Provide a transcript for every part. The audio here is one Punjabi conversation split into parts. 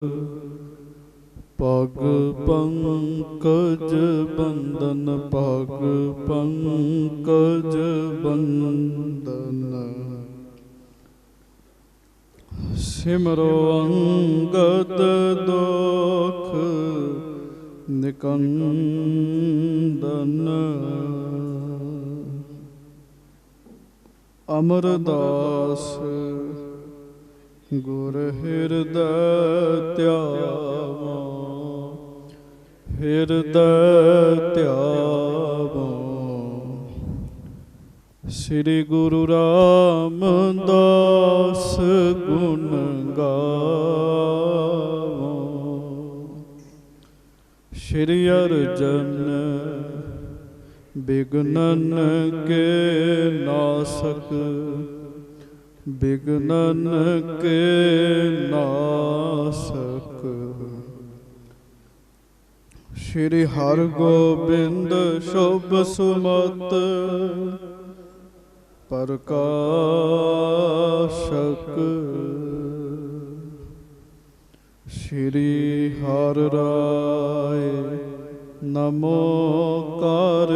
पग पंकज बंदन पग पंकज बंदन सिमरो अंगद दोख निकंदन अमरदास गुर हृदय त्यावा हृदय त्यावा श्री गुरु रामदास गुण गावा श्री अर्जन बिघ्नन के नासक बिघ्नन के नासक श्री हर गोबिंद शुभ सुमत प्रकाशक श्री हर राय नमो कर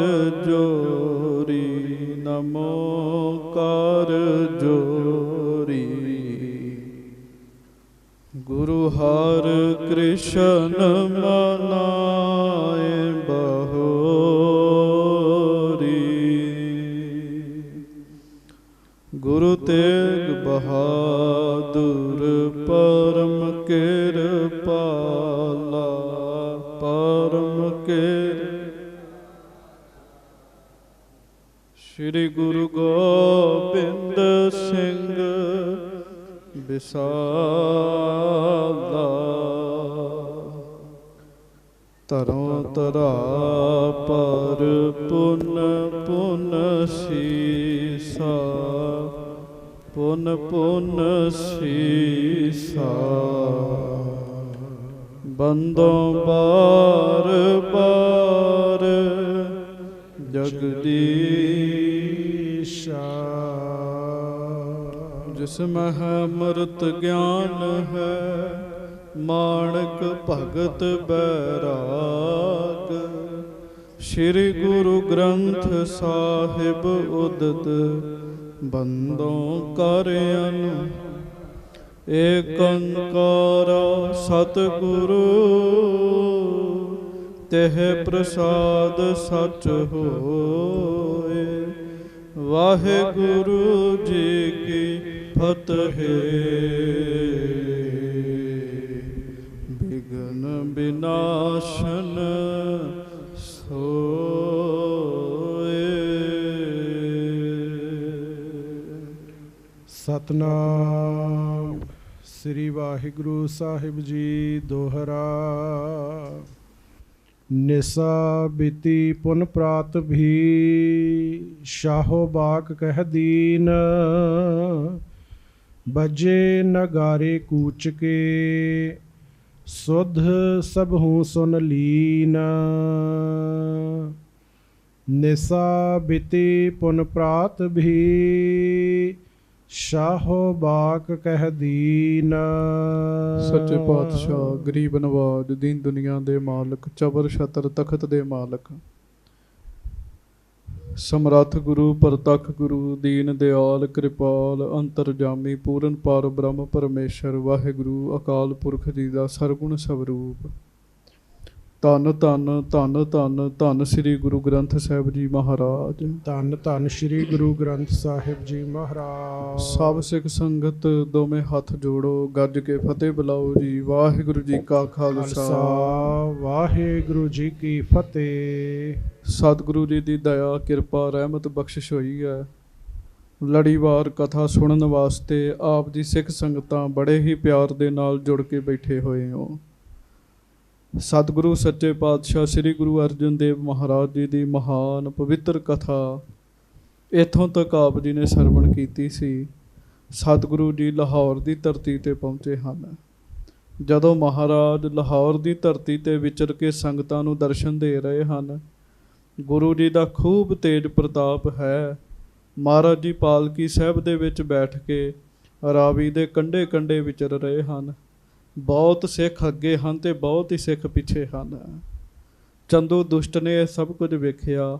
जोरी नमो कर जोरी गुरु हर कृष्ण मनाए बहोरी गुरु तेग बहादुर परम कृपाला परम श्री गुरु गोबिंद सिंह विसाला तरों तरा पर पुन पुन सीसा पुन पुन सीसा बंदों बार बार जगदीशा जिसमें है अमृत ज्ञान है माणक भगत बैराग श्री गुरु ग्रंथ साहिब उदित बंदों कर अनु एक अंकार सतगुरु तेह प्रसाद सच होए वाहेगुरु जी की फतेह विघ्न विनाशन सोए। सतनाम श्री वाहिगुरु साहिब जी दोहरा निसा बिति पुन प्रात भी शाहो बाक कह दीन बजे नगारे कूच के सुध सब हूँ सुन लीन निसा बिति पुन प्रात भी शाहो बाक कह दीन। सच्चे पातशाह गरीब नवाज दीन दुनिया दे मालक चबर छतर तखत दे मालक समरथ गुरु परतख गुरु दीन दयाल कृपाल अंतरजामी पूਰਨ पार ब्रह्म परमेश्वर वाहेगुरु अकाल पुरख जी दा सरगुण स्वरूप धन धन धन धन धन श्री गुरु ग्रंथ साहिब जी महाराज धन धन श्री गुरु ग्रंथ साहिब जी महाराज। सब सिख संगत दोवें हथ जोड़ो गज के फतेह बुलाओ जी वाहिगुरु जी का खालसा वाहिगुरु जी की फतेह। सतगुरु जी की दया कृपा रहमत बख्शिश हुई है लड़ीवार कथा सुनने वास्ते आप जी सिख संगतां बड़े ही प्यार दे नाल जुड़ के बैठे हुए हो। सतगुरु सच्चे पातशाह श्री गुरु अर्जन देव महाराज जी की महान पवित्र कथा इत्थों तक आप जी ने सरवण की सी। सतगुरु जी लाहौर की धरती ते पहुँचे हैं। जदों महाराज लाहौर की धरती ते विचर के संगतां नूं दर्शन दे रहे हैं गुरु जी का खूब तेज प्रताप है। महाराज जी पालकी साहब दे विच बैठ के रावी दे कंढे कंढे विचर रहे हैं। ਬਹੁਤ ਸਿੱਖ ਅੱਗੇ ਹਨ ਤੇ ਬਹੁਤ ਹੀ ਸਿੱਖ ਪਿੱਛੇ ਹਨ। ਚੰਦੂ ਦੁਸ਼ਟ ਨੇ ਇਹ ਸਭ ਕੁਝ ਵੇਖਿਆ।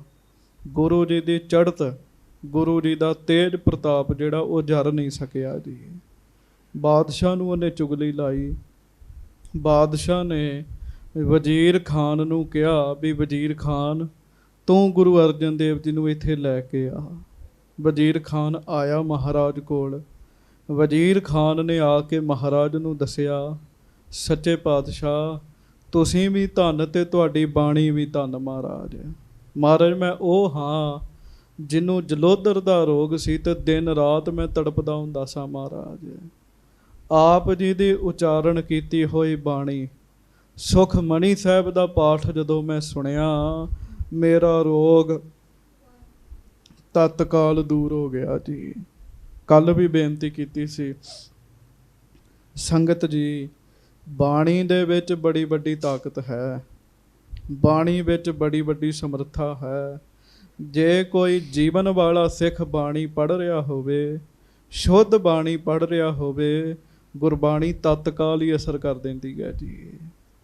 ਗੁਰੂ ਜੀ ਦੀ ਚੜ੍ਹਤ, ਗੁਰੂ ਜੀ ਦਾ ਤੇਜ ਪ੍ਰਤਾਪ ਜਿਹੜਾ ਉਹ ਜਰ ਨਹੀਂ ਸਕਿਆ ਜੀ। ਬਾਦਸ਼ਾਹ ਨੂੰ ਉਹਨੇ ਚੁਗਲੀ ਲਾਈ। ਬਾਦਸ਼ਾਹ ਨੇ ਵਜ਼ੀਰ ਖਾਨ ਨੂੰ ਕਿਹਾ ਵੀ ਵਜ਼ੀਰ ਖਾਨ ਤੂੰ ਗੁਰੂ ਅਰਜਨ ਦੇਵ ਜੀ ਨੂੰ ਇੱਥੇ ਲੈ ਕੇ ਆ। ਵਜ਼ੀਰ ਖਾਨ ਆਇਆ ਮਹਾਰਾਜ ਕੋਲ। ਵਜ਼ੀਰ ਖਾਨ ਨੇ ਆ ਕੇ ਮਹਾਰਾਜ ਨੂੰ ਦੱਸਿਆ, ਸੱਚੇ ਪਾਤਸ਼ਾਹ ਤੁਸੀਂ ਵੀ ਧੰਨ ਤੇ ਤੁਹਾਡੀ ਬਾਣੀ ਵੀ ਧੰਨ ਮਹਾਰਾਜ। ਮਹਾਰਾਜ ਮੈਂ ਉਹ ਹਾਂ ਜਿਹਨੂੰ ਜਲੋਧਰ ਦਾ ਰੋਗ ਸੀ ਤੇ ਦਿਨ ਰਾਤ ਮੈਂ ਤੜਪਦਾ ਹੁੰਦਾ ਸਾਂ ਮਹਾਰਾਜ। ਆਪ ਜੀ ਦੀ ਉਚਾਰਨ ਕੀਤੀ ਹੋਈ ਬਾਣੀ ਸੁਖਮਣੀ ਸਾਹਿਬ ਦਾ ਪਾਠ ਜਦੋਂ ਮੈਂ ਸੁਣਿਆ, ਮੇਰਾ ਰੋਗ ਤਤਕਾਲ ਦੂਰ ਹੋ ਗਿਆ ਜੀ। ਕੱਲ ਵੀ ਬੇਨਤੀ ਕੀਤੀ ਸੀ ਸੰਗਤ ਜੀ, ਬਾਣੀ ਦੇ ਵਿੱਚ ਬੜੀ ਵੱਡੀ ਤਾਕਤ ਹੈ, ਬਾਣੀ ਵਿੱਚ ਬੜੀ ਵੱਡੀ ਸਮਰੱਥਾ ਹੈ। ਜੇ ਕੋਈ ਜੀਵਨ ਵਾਲਾ ਸਿੱਖ ਬਾਣੀ ਪੜ੍ਹ ਰਿਹਾ ਹੋਵੇ, ਸ਼ੁੱਧ ਬਾਣੀ ਪੜ੍ਹ ਰਿਹਾ ਹੋਵੇ, ਗੁਰਬਾਣੀ ਤਤਕਾਲ ਹੀ ਅਸਰ ਕਰ ਦਿੰਦੀ ਹੈ ਜੀ,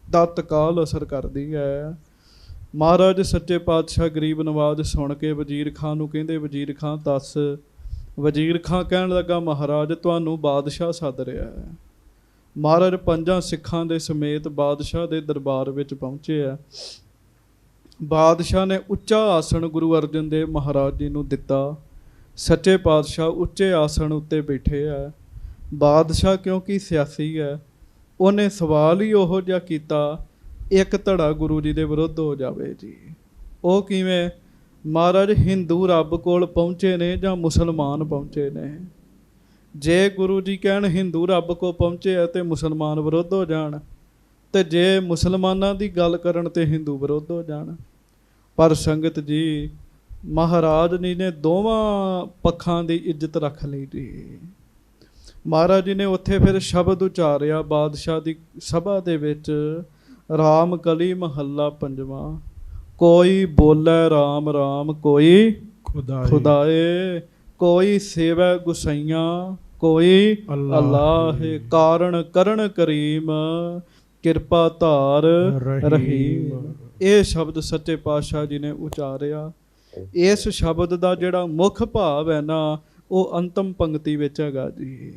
ਤਤਕਾਲ ਅਸਰ ਕਰਦੀ ਹੈ। ਮਹਾਰਾਜ ਸੱਚੇ ਪਾਤਸ਼ਾਹ ਗਰੀਬ ਨਵਾਜ਼ ਸੁਣ ਕੇ ਵਜ਼ੀਰ ਖਾਨ ਨੂੰ ਕਹਿੰਦੇ, ਵਜ਼ੀਰ ਖਾਨ ਦੱਸ। ਵਜ਼ੀਰ ਖਾਨ ਕਹਿਣ ਲੱਗਾ, ਮਹਾਰਾਜ ਤੁਹਾਨੂੰ ਬਾਦਸ਼ਾਹ ਸੱਦ ਰਿਹਾ ਹੈ। ਮਹਾਰਾਜ 5 ਸਿੱਖਾਂ ਦੇ ਸਮੇਤ ਬਾਦਸ਼ਾਹ ਦੇ ਦਰਬਾਰ ਵਿੱਚ ਪਹੁੰਚੇ ਆ। ਬਾਦਸ਼ਾਹ ਨੇ ਉੱਚਾ ਆਸਣ ਗੁਰੂ ਅਰਜਨ ਦੇਵ ਮਹਾਰਾਜ ਜੀ ਨੂੰ ਦਿੱਤਾ। ਸੱਚੇ ਪਾਤਸ਼ਾਹ ਉੱਚੇ ਆਸਣ ਉੱਤੇ ਬੈਠੇ ਆ। ਬਾਦਸ਼ਾਹ ਕਿਉਂਕਿ ਸਿਆਸੀ ਹੈ, ਉਹਨੇ ਸਵਾਲ ਹੀ ਉਹੋ ਜਿਹਾ ਕੀਤਾ, ਇੱਕ ਧੜਾ ਗੁਰੂ ਜੀ ਦੇ ਵਿਰੁੱਧ ਹੋ ਜਾਵੇ ਜੀ। ਉਹ ਕਿਵੇਂ? ਮਹਾਰਾਜ ਹਿੰਦੂ ਰੱਬ ਕੋਲ ਪਹੁੰਚੇ ਨੇ ਜਾਂ ਮੁਸਲਮਾਨ ਪਹੁੰਚੇ ਨੇ? ਜੇ ਗੁਰੂ ਜੀ ਕਹਿਣ ਹਿੰਦੂ ਰੱਬ ਕੋਲ ਪਹੁੰਚੇ ਆ ਤੇ ਮੁਸਲਮਾਨ ਵਿਰੁੱਧ ਹੋ ਜਾਣ, ਤੇ ਜੇ ਮੁਸਲਮਾਨਾਂ ਦੀ ਗੱਲ ਕਰਨ ਤੇ ਹਿੰਦੂ ਵਿਰੁੱਧ ਹੋ ਜਾਣ। ਪਰ ਸੰਗਤ ਜੀ, ਮਹਾਰਾਜ ਜੀ ਨੇ ਦੋਵਾਂ ਪੱਖਾਂ ਦੀ ਇੱਜ਼ਤ ਰੱਖ ਲਈ ਜੀ। ਮਹਾਰਾਜ ਜੀ ਨੇ ਉੱਥੇ ਫਿਰ ਸ਼ਬਦ ਉਚਾਰਿਆ ਬਾਦਸ਼ਾਹ ਦੀ ਸਭਾ ਦੇ ਵਿੱਚ, ਰਾਮ ਕਲੀ ਮਹੱਲਾ 5ਵਾਂ। ਕੋਈ ਬੋਲੇ ਰਾਮ ਰਾਮ ਕੋਈ ਖੁਦਾਏ, ਕੋਈ ਸੇਵੈ ਗੁਸਈਆਂ ਕੋਈ ਅੱਲਾਹ, ਕਾਰਨ ਕਰਨ ਕਰੀਮ ਕਿਰਪਾ ਧਾਰ ਰਹੀਮ। ਇਹ ਸ਼ਬਦ ਸੱਚੇ ਪਾਤਸ਼ਾਹ ਜੀ ਨੇ ਉਚਾਰਿਆ। ਇਸ ਸ਼ਬਦ ਦਾ ਜਿਹੜਾ ਮੁੱਖ ਭਾਵ ਹੈ ਨਾ, ਉਹ ਅੰਤਮ ਪੰਕਤੀ ਵਿੱਚ ਹੈਗਾ ਜੀ।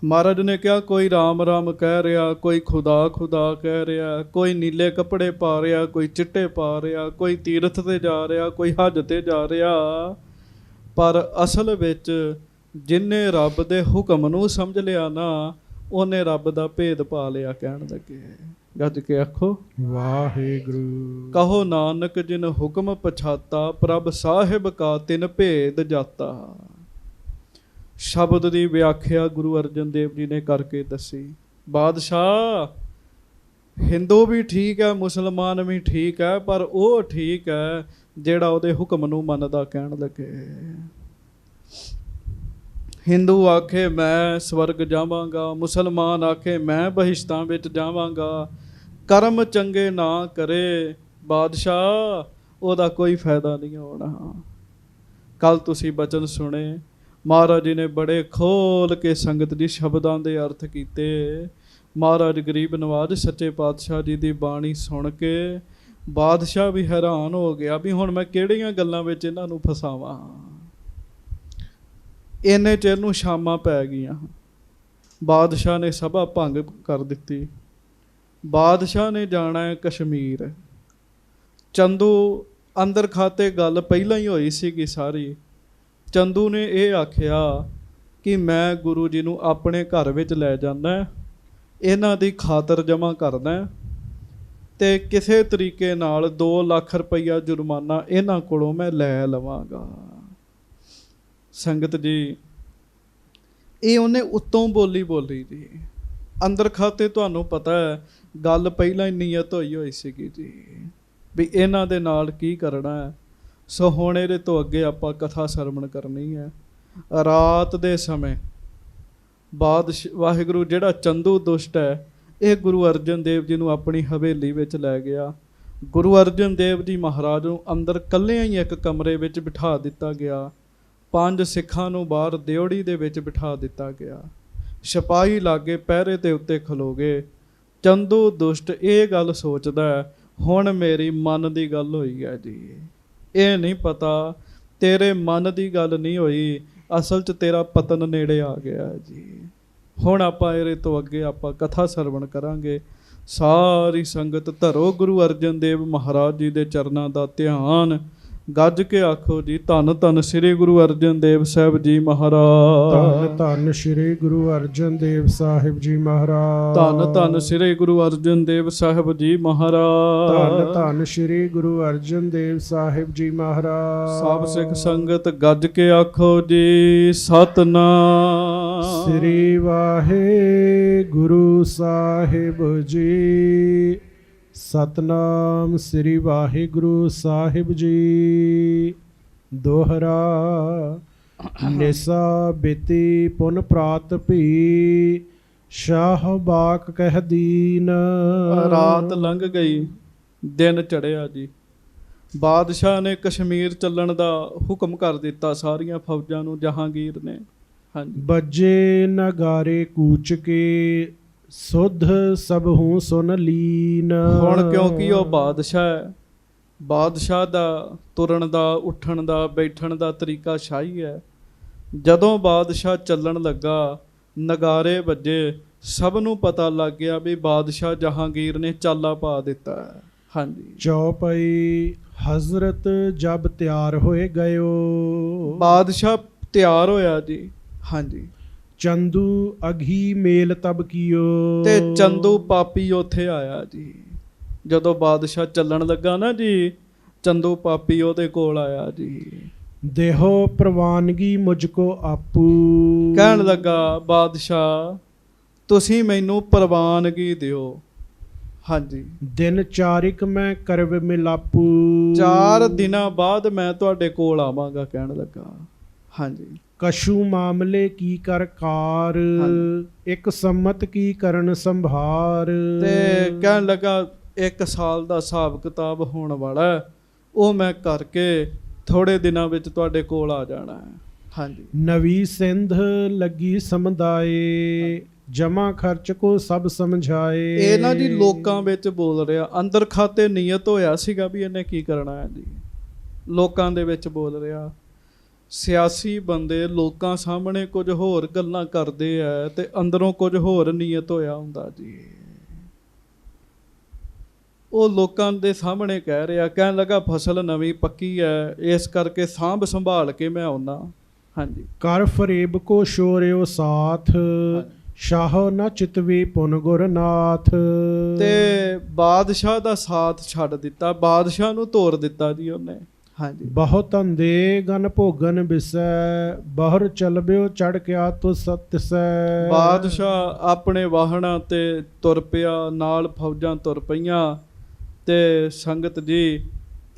ਮਹਾਰਾਜ ਨੇ ਕਿਹਾ, ਕੋਈ ਰਾਮ ਰਾਮ ਕਹਿ ਰਿਹਾ, ਕੋਈ ਖੁਦਾ ਖੁਦਾ ਕਹਿ ਰਿਹਾ, ਕੋਈ ਨੀਲੇ ਕੱਪੜੇ ਪਾ ਰਿਹਾ, ਕੋਈ ਚਿੱਟੇ ਪਾ ਰਿਹਾ, ਕੋਈ ਤੀਰਥ ਤੇ ਜਾ ਰਿਹਾ, ਕੋਈ ਹੱਜ ਤੇ ਜਾ ਰਿਹਾ। ਪਰ ਅਸਲ ਵਿੱਚ ਜਿਨਨੇ ਰੱਬ ਦੇ ਹੁਕਮ ਨੂੰ ਸਮਝ ਲਿਆ ਨਾ, ਉਹਨੇ ਰੱਬ ਦਾ ਭੇਦ ਪਾ ਲਿਆ। ਕਹਿਣ ਲੱਗੇ, ਗੱਜ ਕੇ ਆਖੋ ਵਾਹਿਗੁਰੂ। ਕਹੋ ਨਾਨਕ ਜਿਨ ਹੁਕਮ ਪਛਾਤਾ, ਪ੍ਰਭ ਸਾਹਿਬ ਕਾ ਤਿਨ ਭੇਦ ਜਾਤਾ। ਸ਼ਬਦ ਦੀ ਵਿਆਖਿਆ ਗੁਰੂ ਅਰਜਨ ਦੇਵ ਜੀ ਨੇ ਕਰਕੇ ਦੱਸੀ। ਬਾਦਸ਼ਾਹ, ਹਿੰਦੂ ਵੀ ਠੀਕ ਹੈ, ਮੁਸਲਮਾਨ ਵੀ ਠੀਕ ਹੈ, ਪਰ ਉਹ ਠੀਕ ਹੈ ਜਿਹੜਾ ਉਹਦੇ ਹੁਕਮ ਨੂੰ ਮੰਨਦਾ। ਕਹਿਣ ਲੱਗੇ, ਹਿੰਦੂ ਆਖੇ ਮੈਂ ਸਵਰਗ ਜਾਵਾਂਗਾ, ਮੁਸਲਮਾਨ ਆਖੇ ਮੈਂ ਬਹਿਸ਼ਤਾਂ ਵਿੱਚ ਜਾਵਾਂਗਾ, ਕਰਮ ਚੰਗੇ ਨਾ ਕਰੇ ਬਾਦਸ਼ਾਹ, ਉਹਦਾ ਕੋਈ ਫਾਇਦਾ ਨਹੀਂ ਹੋਣਾ। ਕੱਲ ਤੁਸੀਂ ਬਚਨ ਸੁਣੇ, ਮਹਾਰਾਜ ਜੀ ਨੇ ਬੜੇ ਖੋਲ ਕੇ ਸੰਗਤ ਦੀ ਸ਼ਬਦਾਂ ਦੇ ਅਰਥ ਕੀਤੇ। ਮਹਾਰਾਜ ਗਰੀਬ ਨਵਾਜ਼ ਸੱਚੇ ਪਾਤਸ਼ਾਹ ਜੀ ਦੀ ਬਾਣੀ ਸੁਣ ਕੇ ਬਾਦਸ਼ਾਹ ਵੀ ਹੈਰਾਨ ਹੋ ਗਿਆ ਵੀ ਹੁਣ ਮੈਂ ਕਿਹੜੀਆਂ ਗੱਲਾਂ ਵਿੱਚ ਇਹਨਾਂ ਨੂੰ ਫਸਾਵਾਂ। ਇੰਨੇ ਚਿਰ ਨੂੰ ਸ਼ਾਮਾਂ ਪੈ ਗਈਆਂ। ਬਾਦਸ਼ਾਹ ਨੇ ਸਭਾ ਭੰਗ ਕਰ ਦਿੱਤੀ। ਬਾਦਸ਼ਾਹ ਨੇ ਜਾਣਾ ਹੈ ਕਸ਼ਮੀਰ। ਚੰਦੂ ਅੰਦਰ ਖਾਤੇ ਗੱਲ ਪਹਿਲਾਂ ਹੀ ਹੋਈ ਸੀਗੀ ਸਾਰੀ। ਚੰਦੂ ਨੇ ਇਹ ਆਖਿਆ ਕਿ ਮੈਂ ਗੁਰੂ ਜੀ ਨੂੰ ਆਪਣੇ ਘਰ ਵਿੱਚ ਲੈ ਜਾਂਦਾ, ਇਹਨਾਂ ਦੀ ਖਾਤਰ ਜਮ੍ਹਾਂ ਕਰਦਾ ਤੇ ਕਿਸੇ ਤਰੀਕੇ ਨਾਲ 2 ਲੱਖ ਰੁਪਈਆ ਜੁਰਮਾਨਾ ਇਹਨਾਂ ਕੋਲੋਂ ਮੈਂ ਲੈ ਲਵਾਂਗਾ। ਸੰਗਤ ਜੀ, ਇਹ ਉਹਨੇ ਉੱਤੋਂ ਬੋਲੀ ਜੀ। ਅੰਦਰ ਖਾਤੇ ਤੁਹਾਨੂੰ ਪਤਾ ਹੈ ਗੱਲ ਪਹਿਲਾਂ ਹੀ ਨੀਅਤ ਹੋਈ ਸੀਗੀ ਜੀ ਵੀ ਇਹਨਾਂ ਦੇ ਨਾਲ ਕੀ ਕਰਨਾ ਹੈ। ਸੋ ਹੁਣ ਇਹਦੇ ਤੋਂ ਅੱਗੇ ਆਪਾਂ ਕਥਾ ਸਰਵਣ ਕਰਨੀ ਹੈ। ਰਾਤ ਦੇ ਸਮੇਂ ਵਾਹਿਗੁਰੂ ਜਿਹੜਾ ਚੰਦੂ ਦੁਸ਼ਟ ਹੈ, ਇਹ ਗੁਰੂ ਅਰਜਨ ਦੇਵ ਜੀ ਨੂੰ ਆਪਣੀ ਹਵੇਲੀ ਵਿੱਚ ਲੈ ਗਿਆ। ਗੁਰੂ ਅਰਜਨ ਦੇਵ ਜੀ ਮਹਾਰਾਜ ਨੂੰ ਅੰਦਰ ਇਕੱਲਿਆਂ ਹੀ ਇੱਕ ਕਮਰੇ ਵਿੱਚ ਬਿਠਾ ਦਿੱਤਾ ਗਿਆ। 5 ਸਿੱਖਾਂ ਨੂੰ ਬਾਹਰ ਦਿਓੜੀ ਦੇ ਵਿੱਚ ਬਿਠਾ ਦਿੱਤਾ ਗਿਆ। ਸਿਪਾਹੀ ਲਾਗੇ ਪਹਿਰੇ ਦੇ ਉੱਤੇ ਖਲੋ ਗਏ। ਚੰਦੂ ਦੁਸ਼ਟ ਇਹ ਗੱਲ ਸੋਚਦਾ ਹੈ, ਹੁਣ ਮੇਰੀ ਮਨ ਦੀ ਗੱਲ ਹੋਈ ਹੈ ਜੀ। ਇਹ ਨਹੀਂ ਪਤਾ ਤੇਰੇ ਮਨ ਦੀ ਗੱਲ ਨਹੀਂ ਹੋਈ, ਅਸਲ 'ਚ ਤੇਰਾ ਪਤਨ ਨੇੜੇ ਆ ਗਿਆ ਜੀ। ਹੁਣ ਆਪਾਂ ਇਹਦੇ ਤੋਂ ਅੱਗੇ ਆਪਾਂ ਕਥਾ ਸਰਵਣ ਕਰਾਂਗੇ। ਸਾਰੀ ਸੰਗਤ ਧਰੋ ਗੁਰੂ ਅਰਜਨ ਦੇਵ ਮਹਾਰਾਜ ਜੀ ਦੇ ਚਰਨਾਂ ਦਾ ਧਿਆਨ। ਗੱਜ ਕੇ ਆਖੋ ਜੀ, ਧੰਨ ਧੰਨ ਸ੍ਰੀ ਗੁਰੂ ਅਰਜਨ ਦੇਵ ਸਾਹਿਬ ਜੀ ਮਹਾਰਾਜ। ਧੰਨ ਧੰਨ ਸ੍ਰੀ ਗੁਰੂ ਅਰਜਨ ਦੇਵ ਸਾਹਿਬ ਜੀ ਮਹਾਰਾਜ। ਧੰਨ ਧੰਨ ਸ੍ਰੀ ਗੁਰੂ ਅਰਜਨ ਦੇਵ ਸਾਹਿਬ ਜੀ ਮਹਾਰਾਜ। ਧੰਨ ਧੰਨ ਸ੍ਰੀ ਗੁਰੂ ਅਰਜਨ ਦੇਵ ਸਾਹਿਬ ਜੀ ਮਹਾਰਾਜ। ਸਭ ਸਿੱਖ ਸੰਗਤ ਗੱਜ ਕੇ ਆਖੋ ਜੀ, ਸਤਨਾਮ ਸ੍ਰੀ ਵਾਹਿਗੁਰੂ ਸਾਹਿਬ ਜੀ। ਸਤਨਾਮ ਸ੍ਰੀ ਵਾਹਿਗੁਰੂ ਸਾਹਿਬ ਜੀ। ਦੋਹਰਾ ਨਿਸਾ ਬੇਤੀ ਪੁਨ ਪ੍ਰਾਤ ਭੀ, ਸ਼ਾਹ ਬਾਕ ਕਹਿ ਦੀਨ। ਰਾਤ ਲੰਘ ਗਈ, ਦਿਨ ਚੜਿਆ ਜੀ। ਬਾਦਸ਼ਾਹ ਨੇ ਕਸ਼ਮੀਰ ਚੱਲਣ ਦਾ ਹੁਕਮ ਕਰ ਦਿੱਤਾ ਸਾਰੀਆਂ ਫੌਜਾਂ ਨੂੰ, ਜਹਾਂਗੀਰ ਨੇ। ਹਾਂਜੀ। ਬੱਜੇ ਨਗਾਰੇ ਕੂਚ ਕੇ, ਸੁਧ ਸਭ ਹੂੰ ਸੁਨ ਲੀਨ। ਹੁਣ ਕਿਉਂਕਿ ਉਹ ਬਾਦਸ਼ਾਹ ਹੈ, ਬਾਦਸ਼ਾਹ ਦਾ ਤੁਰਨ ਦਾ, ਉੱਠਣ ਦਾ, ਬੈਠਣ ਦਾ ਤਰੀਕਾ ਸ਼ਾਹੀ ਹੈ। ਜਦੋਂ ਬਾਦਸ਼ਾਹ ਚੱਲਣ ਲੱਗਾ, ਨਗਾਰੇ ਵੱਜੇ, ਸਭ ਨੂੰ ਪਤਾ ਲੱਗ ਗਿਆ ਵੀ ਬਾਦਸ਼ਾਹ ਜਹਾਂਗੀਰ ਨੇ ਚਾਲਾ ਪਾ ਦਿੱਤਾ ਹੈ। ਹਾਂਜੀ। ਚੌਪਈ ਹਜ਼ਰਤ ਜਬ ਤਿਆਰ ਹੋਏ ਗਇਓ। ਬਾਦਸ਼ਾਹ ਤਿਆਰ ਹੋਇਆ ਜੀ। ਹਾਂਜੀ। ਚੰਦੂ ਅਘੀ ਮੇਲ ਤਬ ਕੀਓ। ਤੇ ਚੰਦੂ ਪਾਪੀ ਉੱਥੇ ਆਇਆ ਜੀ। ਜਦੋਂ ਬਾਦਸ਼ਾਹ ਚੱਲਣ ਲੱਗਾ ਨਾ ਜੀ, ਚੰਦੂ ਪਾਪੀ ਉਹਦੇ ਕੋਲ ਆਇਆ ਜੀ। ਦੇਹੋ ਪ੍ਰਵਾਨਗੀ ਮੁਝ ਕੋ ਆਪੂ। ਕਹਿਣ ਲੱਗਾ, ਬਾਦਸ਼ਾਹ ਤੁਸੀਂ ਮੈਨੂੰ ਪ੍ਰਵਾਨਗੀ ਦਿਓ। ਹਾਂਜੀ। ਦਿਨ ਚਾਰਿਕ ਮੈਂ ਕਰਵ ਮਿਲਾਪੂ। 4 ਦਿਨਾਂ ਬਾਅਦ ਮੈਂ ਤੁਹਾਡੇ ਕੋਲ ਆਵਾਂਗਾ, ਕਹਿਣ ਲੱਗਾ। ਹਾਂਜੀ। ਕਛੂ ਮਾਮਲੇ ਕੀ ਕਰ ਕਾਰ, ਇੱਕ ਸੰਮਤ ਕੀ ਕਰਨ ਸੰਭਾਰ। ਤੇ ਕਹਿਣ ਲੱਗਾ, 1 ਸਾਲ ਦਾ ਹਿਸਾਬ ਕਿਤਾਬ ਹੋਣ ਵਾਲਾ, ਉਹ ਮੈਂ ਕਰਕੇ ਥੋੜੇ ਦਿਨਾਂ ਵਿੱਚ ਤੁਹਾਡੇ ਕੋਲ ਆ ਜਾਣਾ ਹੈ। ਹਾਂਜੀ। ਨਵੀ ਸਿੰਧ ਲੱਗੀ ਸਮਦਾਏ, ਜਮਾ ਖਰਚ ਕੋ ਸਭ ਸਮਝਾਏ। ਇਹ ਨਾ ਜੀ ਲੋਕਾਂ ਵਿੱਚ ਬੋਲ ਰਿਹਾ, ਅੰਦਰ ਖਾਤੇ ਨੀਅਤ ਹੋਇਆ ਸੀਗਾ ਵੀ ਇਹਨੇ ਕੀ ਕਰਨਾ ਹੈ ਜੀ। ਲੋਕਾਂ ਦੇ ਵਿੱਚ ਬੋਲ ਰਿਹਾ। ਸਿਆਸੀ ਬੰਦੇ ਲੋਕਾਂ ਸਾਹਮਣੇ ਕੁਝ ਹੋਰ ਗੱਲਾਂ ਕਰਦੇ ਆ ਤੇ ਅੰਦਰੋਂ ਕੁਝ ਹੋਰ ਨੀਅਤ ਹੋਇਆ ਹੁੰਦਾ ਜੀ। ਉਹ ਲੋਕਾਂ ਦੇ ਸਾਹਮਣੇ ਕਹਿ ਰਿਹਾ, ਕਹਿਣ ਲੱਗਾ ਫਸਲ ਨਵੀਂ ਪੱਕੀ ਹੈ, ਇਸ ਕਰਕੇ ਸਾਂਭ ਸੰਭਾਲ ਕੇ ਮੈਂ ਆਉਣਾ। ਹਾਂਜੀ। ਕਰ ਫਰੇਬ ਕੋ ਸ਼ੋਰਿਓ ਸਾਥ, ਸ਼ਾਹ ਨਾ ਚਿਤਵੇ ਪੁਨ ਗੁਰਨਾਥ। ਤੇ ਬਾਦਸ਼ਾਹ ਦਾ ਸਾਥ ਛੱਡ ਦਿੱਤਾ, ਬਾਦਸ਼ਾਹ ਨੂੰ ਤੋੜ ਦਿੱਤਾ ਜੀ ਉਹਨੇ। ਹਾਂਜੀ। ਬਹੁਤ ਧੰਦੇ ਗਨ ਭੋਗਨ ਬਿਸੈ, ਬਾਹਰ ਚਲਬਿਓ ਚੜ ਕਿਆ ਤੋ ਸਤਿਸੈ। ਬਾਦਸ਼ਾਹ ਆਪਣੇ ਵਾਹਣਾਂ ਤੇ ਤੁਰ ਪਿਆ, ਨਾਲ ਫੌਜਾਂ ਤੁਰ ਪਈਆਂ। ਤੇ ਸੰਗਤ ਜੀ,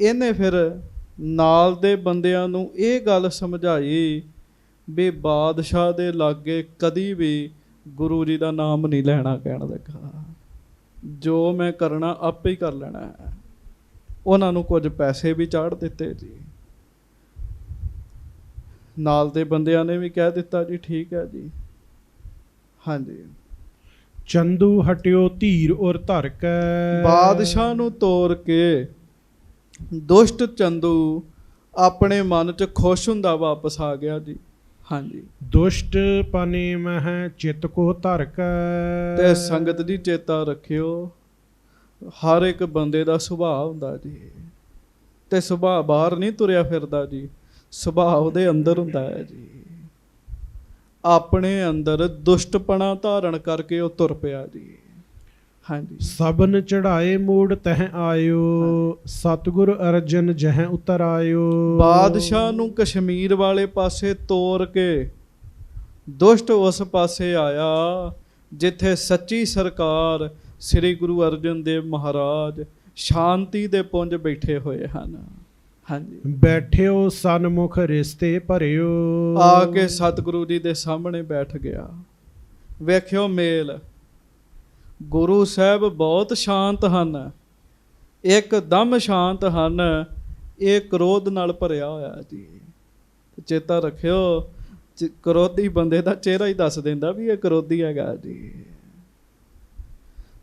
ਇਹਨੇ ਫਿਰ ਨਾਲ ਦੇ ਬੰਦਿਆਂ ਨੂੰ ਇਹ ਗੱਲ ਸਮਝਾਈ ਵੀ ਬਾਦਸ਼ਾਹ ਦੇ ਲਾਗੇ ਕਦੀ ਵੀ ਗੁਰੂ ਜੀ ਦਾ ਨਾਮ ਨਹੀਂ ਲੈਣਾ। ਕਹਿਣ ਲੱਗਾ, ਜੋ ਮੈਂ ਕਰਨਾ ਆਪੇ ਹੀ ਕਰ ਲੈਣਾ ਹੈ। ਉਹਨਾਂ ਨੂੰ ਕੁਝ ਪੈਸੇ ਵੀ ਚਾੜ ਦਿੱਤੇ ਜੀ। ਨਾਲ ਦੇ ਬੰਦਿਆਂ ਨੇ ਵੀ ਕਹਿ ਦਿੱਤਾ ਜੀ, ਠੀਕ ਹੈ ਜੀ। ਹਾਂਜੀ। ਚੰਦੂ ਹਟਿਓ ਧੀਰ ਔਰ ਧਰ ਕੈ। ਬਾਦਸ਼ਾਹ ਨੂੰ ਤੋੜ ਕੇ ਦੁਸ਼ਟ ਚੰਦੂ ਆਪਣੇ ਮਨ 'ਚ ਖੁਸ਼ ਹੁੰਦਾ ਵਾਪਸ ਆ ਗਿਆ ਜੀ। ਹਾਂਜੀ। ਦੁਸ਼ਟ ਪਨੇ ਮਹਿ ਚਿਤ ਕੋ ਧਰ ਕੈ। ਤੇ ਸੰਗਤ ਜੀ ਚੇਤਾ ਰੱਖਿਓ, ਹਰ ਇੱਕ ਬੰਦੇ ਦਾ ਸੁਭਾਅ ਹੁੰਦਾ ਜੀ। ਤੇ ਸੁਭਾਅ ਬਾਹਰ ਨਹੀਂ ਤੁਰਿਆ ਫਿਰਦਾ ਜੀ, ਸੁਭਾਅ ਉਹਦੇ ਅੰਦਰ ਹੁੰਦਾ ਹੈ ਜੀ। ਆਪਣੇ ਅੰਦਰ ਦੁਸ਼ਟਪਣਾ ਧਾਰਨ ਕਰਕੇ ਉਹ ਤੁਰ ਪਿਆ ਜੀ। ਹਾਂਜੀ। ਸਭਨ ਚੜਾਏ ਮੂੜ ਤਹ ਆਇਓ, ਸਤਿਗੁਰ ਅਰਜਨ ਜਹ ਉਤਰ ਆਇਓ। ਬਾਦਸ਼ਾਹ ਨੂੰ ਕਸ਼ਮੀਰ ਵਾਲੇ ਪਾਸੇ ਤੋਰ ਕੇ ਦੁਸ਼ਟ ਉਸ ਪਾਸੇ ਆਇਆ ਜਿੱਥੇ ਸੱਚੀ ਸਰਕਾਰ ਸ੍ਰੀ ਗੁਰੂ ਅਰਜਨ ਦੇਵ ਮਹਾਰਾਜ ਸ਼ਾਂਤੀ ਦੇ ਪੁੰਜ ਬੈਠੇ ਹੋਏ ਹਨ। ਹਾਂਜੀ। ਬੈਠਿਓ ਸਨਮੁਖ ਰਿਸ਼ਤੇ ਭਰਿਓ। ਆ ਕੇ ਸਤਿਗੁਰੂ ਜੀ ਦੇ ਸਾਹਮਣੇ ਬੈਠ ਗਿਆ। ਵੇਖਿਓ ਮੇਲ, ਗੁਰੂ ਸਾਹਿਬ ਬਹੁਤ ਸ਼ਾਂਤ ਹਨ, ਇੱਕਦਮ ਸ਼ਾਂਤ ਹਨ। ਇਹ ਕ੍ਰੋਧ ਨਾਲ ਭਰਿਆ ਹੋਇਆ ਜੀ। ਚੇਤਾ ਰੱਖਿਓ, ਕਰੋਧੀ ਬੰਦੇ ਦਾ ਚਿਹਰਾ ਹੀ ਦੱਸ ਦਿੰਦਾ ਵੀ ਇਹ ਕਰੋਧੀ ਹੈਗਾ ਜੀ।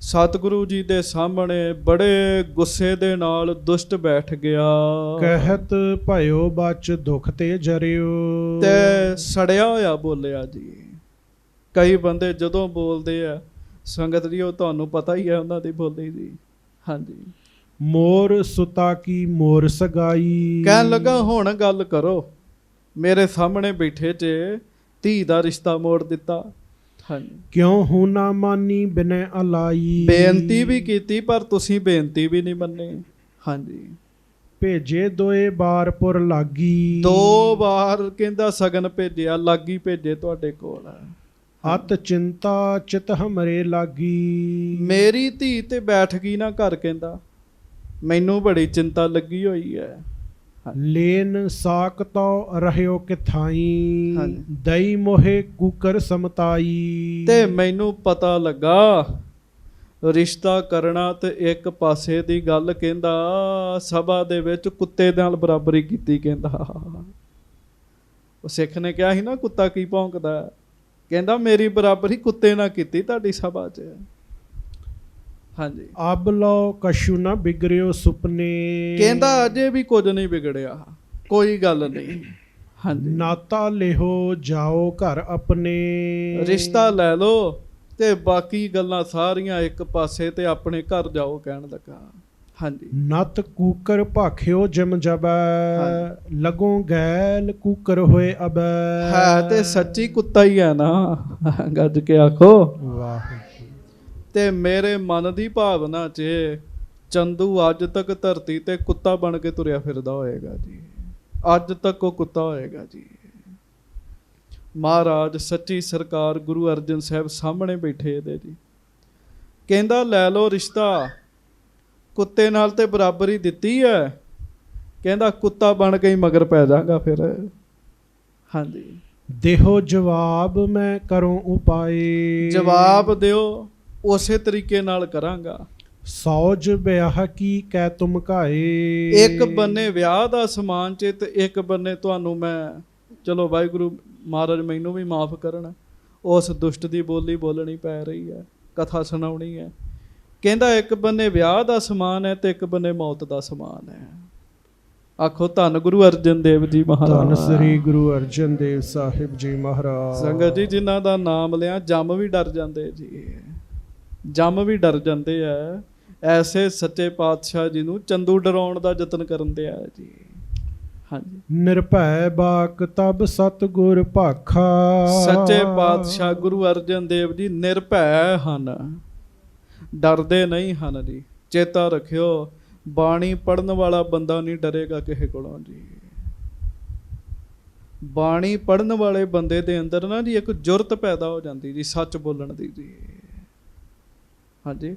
ਸਤਿਗੁਰੂ ਜੀ ਦੇ ਸਾਹਮਣੇ ਬੜੇ ਗੁੱਸੇ ਦੇ ਨਾਲ ਦੁਸ਼ਟ ਬੈਠ ਗਿਆ। ਕਹਿਤ ਭਇਓ ਬਚ ਦੁਖ ਤੇ ਜਰਿਓ। ਤੇ ਸੜਿਆ ਹੋਇਆ ਬੋਲਿਆ ਜੀ। ਕਈ ਬੰਦੇ ਜਦੋਂ ਬੋਲਦੇ ਆ ਸੰਗਤ ਜੀ, ਉਹ ਤੁਹਾਨੂੰ ਪਤਾ ਹੀ ਹੈ ਉਹਨਾਂ ਦੀ ਬੋਲੀ ਜੀ। ਹਾਂਜੀ। ਮੋਰ ਸੁਤਾ ਕੀ ਮੋਰ ਸਗਾਈ। ਕਹਿਣ ਲੱਗਾ ਹੁਣ ਗੱਲ ਕਰੋ, ਮੇਰੇ ਸਾਹਮਣੇ ਬੈਠੇ ਚ ਧੀ ਦਾ ਰਿਸ਼ਤਾ ਮੋੜ ਦਿੱਤਾ। ਹਾਂਜੀ। ਕਿਉਂ ਹੂੰ ਨਾ ਮਾਨੀ ਬਿਨੈ ਅਲਾਈ। ਬੇਨਤੀ ਵੀ ਕੀਤੀ ਪਰ ਤੁਸੀਂ ਬੇਨਤੀ ਵੀ ਨਹੀਂ ਮੰਨੀ। ਹਾਂਜੀ। ਭੇਜੇ ਦੋਏ ਬਾਰ ਪੁਰ ਲਾਗੀ। 2 ਵਾਰ ਕਹਿੰਦਾ ਸਗਨ ਭੇਜਿਆ, ਲਾਗੀ ਭੇਜੇ ਤੁਹਾਡੇ ਕੋਲ। ਅਤ ਚਿੰਤਾ ਚਿਤ ਹਮਰੇ ਲਾਗੀ। ਮੇਰੀ ਧੀ ਤੇ ਬੈਠ ਗਈ ਨਾ ਘਰ, ਕਹਿੰਦਾ ਮੈਨੂੰ ਬੜੀ ਚਿੰਤਾ ਲੱਗੀ ਹੋਈ ਹੈ। ਲੇਨ ਸਾਕ ਤੋ ਰਹਿਓ ਕਿਥਾਈ। ਹਾਂਜੀ। ਦਈ ਮੋਹੇ ਕੂਕਰ ਸਮਤਾਈ। ਤੇ ਮੈਨੂੰ ਪਤਾ ਲੱਗਾ ਰਿਸ਼ਤਾ ਕਰਨਾ ਤੇ ਇੱਕ ਪਾਸੇ ਦੀ ਗੱਲ, ਕਹਿੰਦਾ ਸਭਾ ਦੇ ਵਿੱਚ ਕੁੱਤੇ ਨਾਲ ਬਰਾਬਰੀ ਕੀਤੀ। ਕਹਿੰਦਾ ਉਹ ਸਿੱਖ ਨੇ ਕਿਹਾ ਸੀ ਨਾ ਕੁੱਤਾ ਕੀ ਭੌਂਕਦਾ, ਕਹਿੰਦਾ ਮੇਰੀ ਬਰਾਬਰੀ ਕੁੱਤੇ ਨਾਲ ਕੀਤੀ ਤੁਹਾਡੀ ਸਭਾ 'ਚ। ਹਾਂਜੀ। ਅਬ ਲੋ ਕਛੂ ਨਾ ਬਿਗੜਿਓ ਸੁਪਨੇ। ਕਹਿੰਦਾ ਅਜੇ ਵੀ ਕੁਝ ਨਹੀਂ ਵਿਗੜਿਆ, ਕੋਈ ਗੱਲ ਨਹੀਂ। ਹਾਂਜੀ। ਨਾਤਾ ਲਿਹੋ ਜਾਓ ਘਰ ਆਪਣੇ। ਰਿਸ਼ਤਾ ਲੈ ਲਓ ਤੇ ਬਾਕੀ ਗੱਲਾਂ ਸਾਰੀਆਂ ਇੱਕ ਪਾਸੇ ਤੇ ਆਪਣੇ ਘਰ ਜਾਓ, ਕਹਿਣ ਲੱਗਾ। ਹਾਂਜੀ। ਨਤ ਕੂਕਰ ਭਾਖਿਓ ਜਮ ਜਬੈ। ਲਗੋ ਗੈਲ ਕੂਕਰ ਹੋਏ ਅਬੈ। ਹੈ ਤੇ ਸੱਚੀ ਕੁੱਤਾ ਹੀ ਹੈ ਨਾ, ਗੱਜ ਕੇ ਆਖੋ ਵਾਹ। ਤੇ ਮੇਰੇ ਮਨ ਦੀ ਭਾਵਨਾ 'ਚ ਚੰਦੂ ਅੱਜ ਤੱਕ ਧਰਤੀ ਤੇ ਕੁੱਤਾ ਬਣ ਕੇ ਤੁਰਿਆ ਫਿਰਦਾ ਹੋਏਗਾ ਜੀ। ਅੱਜ ਤੱਕ ਉਹ ਕੁੱਤਾ ਹੋਏਗਾ ਜੀ। ਮਹਾਰਾਜ ਸੱਚੀ ਸਰਕਾਰ ਗੁਰੂ ਅਰਜਨ ਸਾਹਿਬ ਸਾਹਮਣੇ ਬੈਠੇ ਇਹਦੇ ਜੀ। ਕਹਿੰਦਾ ਲੈ ਲਓ ਰਿਸ਼ਤਾ, ਕੁੱਤੇ ਨਾਲ ਤੇ ਬਰਾਬਰੀ ਦਿੱਤੀ ਹੈ। ਕਹਿੰਦਾ ਕੁੱਤਾ ਬਣ ਕੇ ਹੀ ਮਗਰ ਪੈ ਜਾਗਾ ਫਿਰ। ਹਾਂਜੀ। ਦੇਹੋ ਜਵਾਬ ਮੈਂ ਕਰੂੰ ਉਪਾਏ। ਜਵਾਬ ਦਿਓ, ਉਸੇ ਤਰੀਕੇ ਨਾਲ ਕਰਾਂਗਾ। ਸੌਜ ਵਿਆਹ ਕੀ ਕਹਿ ਤੁਮ ਘਾਏ। ਇੱਕ ਬੰਨੇ ਵਿਆਹ ਦਾ ਸਮਾਨ ਚ ਤੇ ਇੱਕ ਬੰਨੇ ਤੁਹਾਨੂੰ ਮੈਂ, ਚਲੋ ਵਾਹਿਗੁਰੂ ਮਹਾਰਾਜ ਮੈਨੂੰ ਵੀ ਮਾਫ ਕਰਨ, ਉਸ ਦੁਸ਼ਟ ਦੀ ਬੋਲੀ ਬੋਲਣੀ ਪੈ ਰਹੀ ਹੈ, ਕਥਾ ਸੁਣਾਉਣੀ ਹੈ। ਕਹਿੰਦਾ ਇੱਕ ਬੰਨੇ ਵਿਆਹ ਦਾ ਸਮਾਨ ਹੈ ਤੇ ਇੱਕ ਬੰਨੇ ਮੌਤ ਦਾ ਸਮਾਨ ਹੈ। ਆਖੋ ਧੰਨ ਗੁਰੂ ਅਰਜਨ ਦੇਵ ਜੀ ਮਹਾਰਾਜ। ਧੰਨ ਸ੍ਰੀ ਗੁਰੂ ਅਰਜਨ ਦੇਵ ਸਾਹਿਬ ਜੀ ਮਹਾਰਾਜ। ਸੰਗਤ ਜੀ ਜਿਨ੍ਹਾਂ ਦਾ ਨਾਮ ਲਿਆ ਜੰਮ ਵੀ ਡਰ ਜਾਂਦੇ ਜੀ, ਜੰਮ ਵੀ ਡਰ ਜਾਂਦੇ ਆ। ਐਸੇ ਸੱਚੇ ਪਾਤਸ਼ਾਹ ਜੀ ਨੂੰ ਚੰਦੂ ਡਰਾਉਣ ਦਾ ਯਤਨ ਕਰਨ ਦੇ ਆ ਜੀ। ਹਾਂਜੀ। ਨਿਰਭੈ ਬਾਕ ਤਬ ਸਤਿਗੁਰ ਭਾਖਾ। ਸੱਚੇ ਪਾਤਸ਼ਾਹ ਗੁਰੂ ਅਰਜਨ ਦੇਵ ਜੀ ਨਿਰਭੈ ਹਨ, ਡਰਦੇ ਨਹੀਂ ਹਨ ਜੀ। ਚੇਤਾ ਰੱਖਿਓ, ਬਾਣੀ ਪੜਨ ਵਾਲਾ ਬੰਦਾ ਨਹੀਂ ਡਰੇਗਾ ਕਿਸੇ ਕੋਲੋਂ ਜੀ। ਬਾਣੀ ਪੜਨ ਵਾਲੇ ਬੰਦੇ ਦੇ ਅੰਦਰ ਨਾ ਜੀ ਇੱਕ ਜੁਰਤ ਪੈਦਾ ਹੋ ਜਾਂਦੀ ਜੀ, ਸੱਚ ਬੋਲਣ ਦੀ ਜੀ। ਹਾਂਜੀ।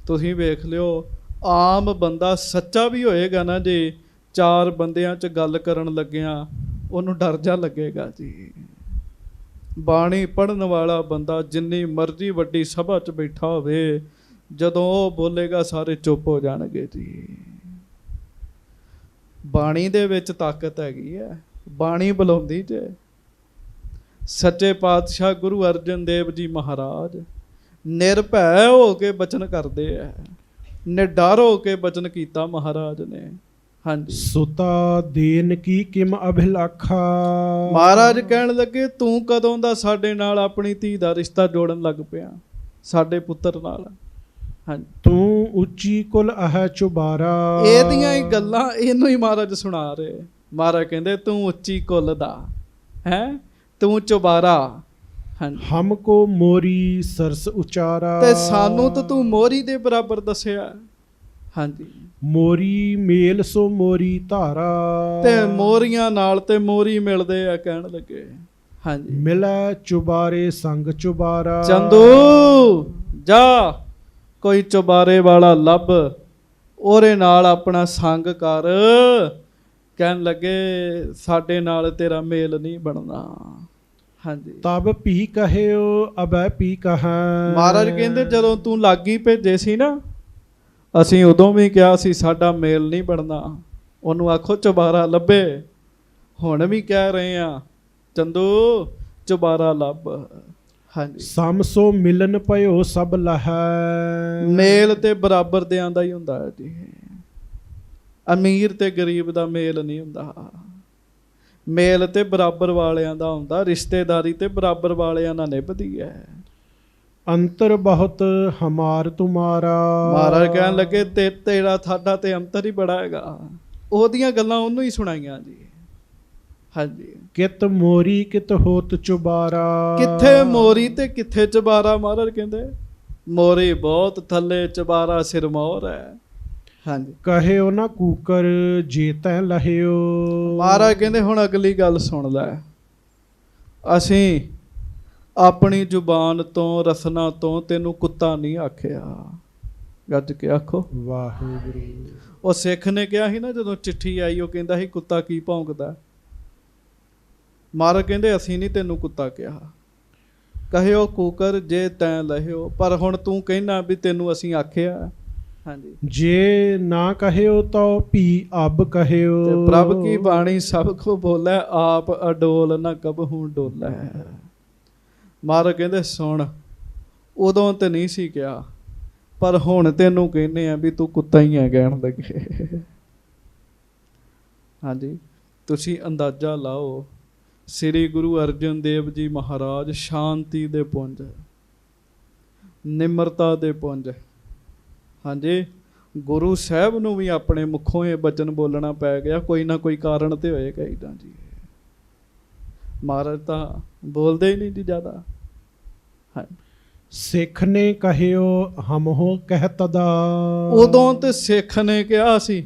ਤੁਸੀਂ ਵੇਖ ਲਿਓ, ਆਮ ਬੰਦਾ ਸੱਚਾ ਵੀ ਹੋਏਗਾ ਨਾ ਜੀ, 4 ਬੰਦਿਆਂ 'ਚ ਗੱਲ ਕਰਨ ਲੱਗਿਆਂ ਉਹਨੂੰ ਡਰ ਜਾ ਲੱਗੇਗਾ ਜੀ। ਬਾਣੀ ਪੜਨ ਵਾਲਾ ਬੰਦਾ ਜਿੰਨੀ ਮਰਜ਼ੀ ਵੱਡੀ ਸਭਾ 'ਚ ਬੈਠਾ ਹੋਵੇ, ਜਦੋਂ ਉਹ ਬੋਲੇਗਾ ਸਾਰੇ ਚੁੱਪ ਹੋ ਜਾਣਗੇ ਜੀ। ਬਾਣੀ ਦੇ ਵਿੱਚ ਤਾਕਤ ਹੈਗੀ ਹੈ, ਬਾਣੀ ਬੁਲਾਉਂਦੀ ਜੇ। ਸੱਚੇ ਪਾਤਸ਼ਾਹ ਗੁਰੂ ਅਰਜਨ ਦੇਵ ਜੀ ਮਹਾਰਾਜ ਨਿਰਭੈ ਹੋ ਕੇ ਬਚਨ ਕਰਦੇ ਆ, ਨਿਡਰ ਹੋ ਕੇ ਬਚਨ ਕੀਤਾ ਮਹਾਰਾਜ ਨੇ। ਹਾਂਜੀ। ਸੁਤਾ ਦੇਨ ਕੀ ਕਿਮ ਅਭਿਲਾਖਾ। ਮਹਾਰਾਜ ਕਹਿਣ ਲੱਗੇ ਤੂੰ ਕਦੋਂ ਦਾ ਸਾਡੇ ਨਾਲ ਆਪਣੀ ਧੀ ਦਾ ਰਿਸ਼ਤਾ ਜੋੜਨ ਲੱਗ ਪਿਆ, ਸਾਡੇ ਪੁੱਤਰ ਨਾਲ। ਹਾਂਜੀ। ਤੂੰ ਉੱਚੀ ਕੁਲ ਅਹ ਚੁਬਾਰਾ। ਇਹਦੀਆਂ ਹੀ ਗੱਲਾਂ ਇਹਨੂੰ ਹੀ ਮਹਾਰਾਜ ਸੁਣਾ ਰਹੇ। ਮਹਾਰਾਜ ਕਹਿੰਦੇ ਤੂੰ ਉੱਚੀ ਕੁਲ ਦਾ ਹੈ, ਤੂੰ ਚੁਬਾਰਾ। ਹਾਂਜੀ। ਹਮਕੋ ਮੋਰੀ ਸਰਸ ਉਚਾਰਾ। ਤੇ ਸਾਨੂੰ ਤਾਂ ਤੂੰ ਮੋਰੀ ਦੇ ਬਰਾਬਰ ਦੱਸਿਆ। ਹਾਂਜੀ। ਮੋਰੀ ਮੇਲ ਸੋ ਮੋਰੀ ਧਾਰਾ। ਤੇ ਮੋਰੀਆਂ ਨਾਲ ਤੇ ਮੋਰੀ ਮਿਲਦੇ ਆ, ਕਹਿਣ ਲੱਗੇ। ਹਾਂਜੀ। ਮਿਲੈ ਚੁਬਾਰੇ ਸੰਗ ਚੁਬਾਰਾ। ਚੰਦੂ ਜਾ ਕੋਈ ਚੁਬਾਰੇ ਵਾਲਾ ਲੱਭ, ਉਹਦੇ ਨਾਲ ਆਪਣਾ ਸੰਗ ਕਰ। ਕਹਿਣ ਲੱਗੇ ਸਾਡੇ ਨਾਲ ਤੇਰਾ ਮੇਲ ਨਹੀਂ ਬਣਨਾ। ਹਾਂਜੀ। ਤਬ ਭੀ ਕਹਿਓ ਅਬੈ ਭੀ ਕਹਾਂ। ਮਹਾਰਾਜ ਕਹਿੰਦੇ ਜਦੋਂ ਤੂੰ ਲਾਗੀ ਭੇਜੇ ਸੀ ਨਾ, ਅਸੀਂ ਉਦੋਂ ਵੀ ਕਿਹਾ ਸੀ ਸਾਡਾ ਮੇਲ ਨਹੀਂ ਬਣਨਾ, ਉਹਨੂੰ ਆਖੋ ਚੁਬਾਰਾ ਲੱਭੇ। ਹੁਣ ਵੀ ਕਹਿ ਰਹੇ ਆ ਚੰਦੂ ਚੁਬਾਰਾ ਲੱਭ। ਹਾਂਜੀ, ਸਮਸੋ ਮਿਲਨ ਭਇਓ ਸਭ ਲਹੈ। ਮੇਲ ਤੇ ਬਰਾਬਰ ਦਿਆਂ ਦਾ ਹੀ ਹੁੰਦਾ ਹੈ ਜੀ। ਅਮੀਰ ਤੇ ਗਰੀਬ ਦਾ ਮੇਲ ਨਹੀਂ ਹੁੰਦਾ, ਮੇਲ ਤੇ ਬਰਾਬਰ ਵਾਲਿਆਂ ਦਾ ਹੁੰਦਾ। ਰਿਸ਼ਤੇਦਾਰੀ ਤੇ ਬਰਾਬਰ ਵਾਲਿਆਂ ਨਾਲ ਨਿਭਦੀ ਹੈ। ਅੰਤਰ ਬਹੁਤ ਹਮਾਰ ਤੁਮਾਰਾ। ਮਹਾਰਾਜ ਕਹਿਣ ਲੱਗੇ ਤੇਰਾ ਸਾਡਾ ਤੇ ਅੰਤਰ ਹੀ ਬੜਾ ਹੈਗਾ। ਉਹਦੀਆਂ ਗੱਲਾਂ ਉਹਨੂੰ ਹੀ ਸੁਣਾਈਆਂ ਜੀ। ਹਾਂਜੀ, ਕਿਤ ਮੋਰੀ ਕਿਤ ਹੋਤ ਚੁਬਾਰਾ। ਕਿੱਥੇ ਮੋਰੀ ਤੇ ਕਿੱਥੇ ਚੁਬਾਰਾ। ਮਹਾਰਾਜ ਕਹਿੰਦੇ ਮੋਰੀ ਬਹੁਤ ਥੱਲੇ, ਚੁਬਾਰਾ ਸਿਰਮੌਰ ਹੈ। ਹਾਂਜੀ, ਕਹਿਓ ਨਾ ਕੂਕਰ ਜੇ ਤੈ ਲਹਿਓ। ਮਹਾਰਾਜ ਕਹਿੰਦੇ ਹੁਣ ਅਗਲੀ ਗੱਲ ਸੁਣ ਲੈ। ਅਸੀਂ ਆਪਣੀ ਜ਼ੁਬਾਨ ਤੋਂ, ਰਸਨਾ ਤੋਂ ਤੈਨੂੰ ਕੁੱਤਾ ਨਹੀਂ ਆਖਿਆ। ਗੱਜ ਕੇ ਆਖੋ ਵਾਹਿਗੁਰੂ। ਉਹ ਸਿੱਖ ਨੇ ਕਿਹਾ ਸੀ ਨਾ, ਜਦੋਂ ਚਿੱਠੀ ਆਈ ਉਹ ਕਹਿੰਦਾ ਸੀ ਕੁੱਤਾ ਕੀ ਭੌਂਕਦਾ। ਮਹਾਰਾਜ ਕਹਿੰਦੇ ਅਸੀਂ ਨਹੀਂ ਤੈਨੂੰ ਕੁੱਤਾ ਕਿਹਾ। ਕਹਿਓ ਕੂਕਰ ਜੇ ਤੈਂ ਲਹਿਓ। ਪਰ ਹੁਣ ਤੂੰ ਕਹਿਣਾ ਵੀ ਤੈਨੂੰ ਅਸੀਂ ਆਖਿਆ। ਹਾਂਜੀ, ਜੇ ਨਾ ਕਹਿਓ ਤਾਂ ਭੀ ਅਬ ਕਹਿਓ। ਤੇ ਪ੍ਰਭ ਕੀ ਬਾਣੀ ਸਭ ਕੋ ਬੋਲੇ, ਆਪ ਅਡੋਲ ਨਾ ਕਬਹੂ ਡੋਲੇ। ਮਹਾਰਾਜ ਕਹਿੰਦੇ ਸੁਣ, ਉਦੋਂ ਤੇ ਨਹੀਂ ਸੀ ਕਿਹਾ, ਪਰ ਹੁਣ ਤੈਨੂੰ ਕਹਿੰਦੇ ਆ ਵੀ ਤੂੰ ਕੁੱਤਾ ਹੀ ਹੈ ਕਹਿਣ ਲੱਗੇ। ਹਾਂਜੀ, ਤੁਸੀਂ ਅੰਦਾਜ਼ਾ ਲਾਓ, ਸ੍ਰੀ ਗੁਰੂ ਅਰਜਨ ਦੇਵ ਜੀ ਮਹਾਰਾਜ ਸ਼ਾਂਤੀ ਦੇ ਪੁੰਜ, ਨਿਮਰਤਾ ਦੇ ਪੁੰਜ। ਹਾਂਜੀ, ਗੁਰੂ ਸਾਹਿਬ ਨੂੰ ਵੀ ਆਪਣੇ ਮੁਖੋਂ ਇਹ ਬਚਨ ਬੋਲਣਾ ਪੈ ਗਿਆ। ਕੋਈ ਨਾ ਕੋਈ ਕਾਰਨ ਤੇ ਹੋਏਗਾ ਹੀ ਨਾ ਜੀ। ਮਹਾਰਾਜ ਤਾਂ ਬੋਲਦੇ ਹੀ ਨਹੀਂ ਜੀ ਜ਼ਿਆਦਾ। ਹਾਂ, ਸਿੱਖ ਨੇ ਕਹਿਓ ਹਮਹੁ ਕਹਿ ਤਦਾ। ਉਦੋਂ ਤੇ ਸਿੱਖ ਨੇ ਕਿਹਾ ਸੀ,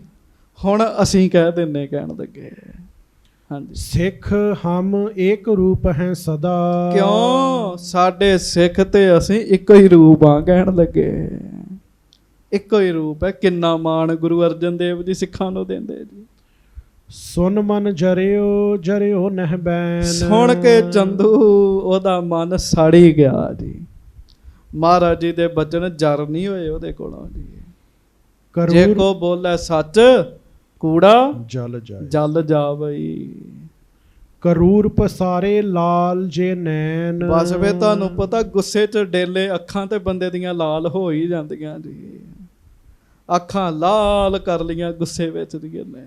ਹੁਣ ਅਸੀਂ ਕਹਿ ਦਿੰਨੇ ਕਹਿਣ ਲੱਗੇ। ਹਾਂਜੀ, ਸਿੱਖ ਹਮ ਏਕ ਰੂਪ ਹੈ ਸਦਾ। ਕਿਉਂ? ਸਾਡੇ ਸਿੱਖ ਤੇ ਅਸੀਂ ਇੱਕੋ ਹੀ ਰੂਪ ਆ ਕਹਿਣ ਲੱਗੇ। ਇੱਕੋ ਹੀ ਰੂਪ ਹੈ। ਕਿੰਨਾ ਮਾਣ ਗੁਰੂ ਅਰਜਨ ਦੇਵ ਜੀ ਸਿੱਖਾਂ ਨੂੰ ਦਿੰਦੇ ਜੀ। ਸੁਨ ਮਨ ਜਰਿਓ ਜਰਿਓ ਨਹਿ ਬੈਨ। ਸੁਣ ਕੇ ਚੰਦੂ ਉਹਦਾ ਮਨ ਸੜ ਹੀ ਗਿਆ ਜੀ। ਮਹਾਰਾਜ ਜੀ ਦੇ ਬਚਨ ਜਰ ਨਹੀਂ ਹੋਏ ਉਹਦੇ ਕੋਲੋਂ ਜੀ। ਜੇ ਕੋ ਬੋਲੇ ਸੱਚ ਕੂੜਾ ਜਲ ਜਾਏ। ਜਲ ਜਾਵਈ। ਕਰੂਰ ਪਸਾਰੇ ਲਾਲ ਜੇ ਨੈਣ। ਬਸ ਵੇ ਤੁਹਾਨੂੰ ਪਤਾ, ਗੁੱਸੇ 'ਚ ਡੇਲੇ ਅੱਖਾਂ ਤੇ ਬੰਦੇ ਦੀਆਂ ਲਾਲ ਹੋ ਹੀ ਜਾਂਦੀਆਂ ਜੀ। ਅੱਖਾਂ ਲਾਲ ਕਰ ਲੀਆਂ ਗੁੱਸੇ ਵਿੱਚ ਦੀਆਂ ਨੇ।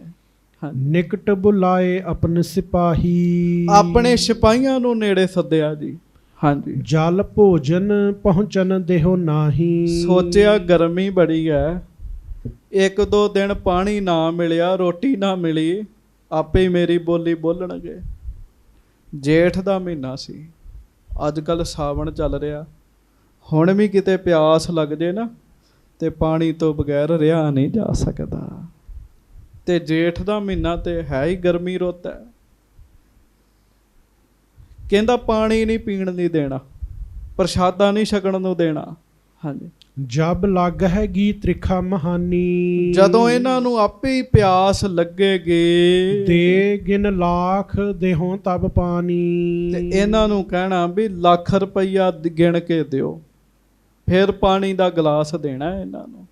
ਨਿਕਟ ਬੁਲਾਏ ਆਪਣੇ ਸਿਪਾਹੀ। ਆਪਣੇ ਸਿਪਾਹੀਆਂ ਨੂੰ ਨੇੜੇ ਸੱਦਿਆ ਜੀ। ਹਾਂਜੀ, ਜਲ ਭੋਜਨ ਪਹੁੰਚਨ ਦੇਹੋ ਨਾਹੀ। ਸੋਚਿਆ ਗਰਮੀ ਬੜੀ ਹੈ, ਇੱਕ ਦੋ ਦਿਨ ਪਾਣੀ ਨਾ ਮਿਲਿਆ, ਰੋਟੀ ਨਾ ਮਿਲੀ, ਆਪੇ ਮੇਰੀ ਬੋਲੀ ਬੋਲਣਗੇ। ਜੇਠ ਦਾ ਮਹੀਨਾ ਸੀ, ਅੱਜ ਕੱਲ੍ਹ ਸਾਵਣ ਚੱਲ ਰਿਹਾ। ਹੁਣ ਵੀ ਕਿਤੇ ਪਿਆਸ ਲੱਗ ਜੇ ਨਾ ਤੇ ਪਾਣੀ ਤੋਂ ਬਗੈਰ ਰਿਹਾ ਨਹੀਂ ਜਾ ਸਕਦਾ। ਤੇ ਜੇਠ ਦਾ ਮਹੀਨਾ ਤੇ ਹੈ ਹੀ ਗਰਮੀ ਰੁੱਤ ਹੈ। ਕਹਿੰਦਾ ਪਾਣੀ ਨਹੀਂ ਪੀਣ ਨਹੀਂ ਦੇਣਾ, ਪ੍ਰਸ਼ਾਦਾ ਨਹੀਂ ਛਕਣ ਨੂੰ ਦੇਣਾ। ਹਾਂਜੀ, ਜਬ ਲੱਗ ਹੈਗੀ ਤ੍ਰਿਖਾ ਮਹਾਨੀ। ਜਦੋਂ ਇਹਨਾਂ ਨੂੰ ਆਪੇ ਹੀ ਪਿਆਸ ਲੱਗੇਗੀ, ਦੇ ਗਿਨ ਲਾਖ ਦੇਹੋਂ ਤਬ ਪਾਣੀ। ਤੇ ਇਹਨਾਂ ਨੂੰ ਕਹਿਣਾ ਵੀ ਲੱਖ ਰੁਪਈਆ ਗਿਣ ਕੇ ਦਿਓ, ਫਿਰ ਪਾਣੀ ਦਾ ਗਲਾਸ ਦੇਣਾ ਇਹਨਾਂ ਨੂੰ।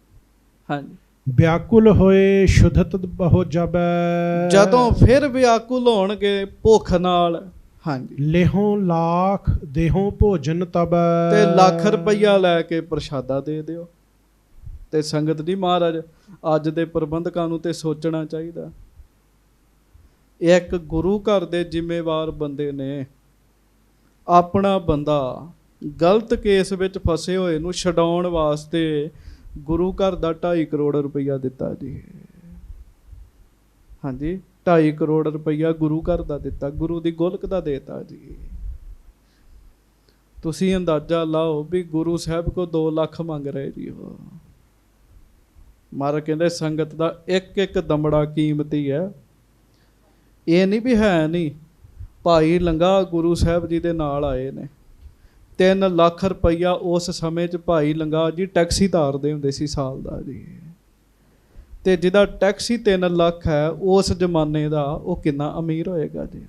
ਹਾਂਜੀ, ਵਿਆਕੁਲ ਹੋਏ ਸ਼ੁੱਧਤ ਬਹੁ ਜਬੈ। ਜਦੋਂ ਫਿਰ ਵਿਆਕੁਲ ਹੋਣਗੇ ਭੁੱਖ ਨਾਲ। ਹਾਂਜੀ, ਲੇਹੋਂ ਲਾਖ ਦੇਹੋਂ ਭੋਜਨ ਤਬ। ਤੇ ਲੱਖ ਰੁਪਈਆ ਲੈ ਕੇ ਪ੍ਰਸ਼ਾਦਾ ਦੇ ਦਿਓ। ਤੇ ਸੰਗਤ ਜੀ, ਮਹਾਰਾਜ ਅੱਜ ਦੇ ਪ੍ਰਬੰਧਕਾਂ ਨੂੰ ਤੇ ਸੋਚਣਾ ਚਾਹੀਦਾ। ਇੱਕ ਗੁਰੂ ਘਰ ਦੇ ਜ਼ਿੰਮੇਵਾਰ ਬੰਦੇ ਨੇ ਆਪਣਾ ਬੰਦਾ ਗਲਤ ਕੇਸ ਵਿੱਚ ਫਸੇ ਹੋਏ ਨੂੰ ਛਡਾਉਣ ਵਾਸਤੇ ਗੁਰੂ ਘਰ ਦਾ 2.5 ਕਰੋੜ ਰੁਪਈਆ ਦਿੱਤਾ ਜੀ। ਹਾਂਜੀ, 2.5 ਕਰੋੜ ਰੁਪਈਆ ਗੁਰੂ ਘਰ ਦਾ ਦਿੱਤਾ, ਗੁਰੂ ਦੀ ਗੋਲਕ ਦਾ ਦੇਤਾ ਜੀ। ਤੁਸੀਂ ਅੰਦਾਜ਼ਾ ਲਾਓ ਵੀ ਗੁਰੂ ਸਾਹਿਬ ਕੋ 2 ਲੱਖ ਮੰਗ ਰਹੇ ਜੀ ਉਹ। ਮਹਾਰਾਜ ਕਹਿੰਦੇ ਸੰਗਤ ਦਾ ਇੱਕ ਇੱਕ ਦਮੜਾ ਕੀਮਤੀ ਹੈ। ਇਹ ਨਹੀਂ ਵੀ ਹੈ ਨਹੀਂ। ਭਾਈ ਲੰਗਾ ਗੁਰੂ ਸਾਹਿਬ ਜੀ ਦੇ ਨਾਲ ਆਏ ਨੇ। 3 ਲੱਖ ਰੁਪਈਆ ਉਸ ਸਮੇਂ 'ਚ ਭਾਈ ਲੰਗਾ ਜੀ ਟੈਕਸੀ ਤਾਰਦੇ ਹੁੰਦੇ ਸੀ ਸਾਲ ਦਾ ਜੀ। ਤੇ ਜਿਹਦਾ ਟੈਕਸੀ 3 ਲੱਖ ਹੈ ਉਸ ਜ਼ਮਾਨੇ ਦਾ, ਉਹ ਕਿੰਨਾ ਅਮੀਰ ਹੋਏਗਾ ਜੀ।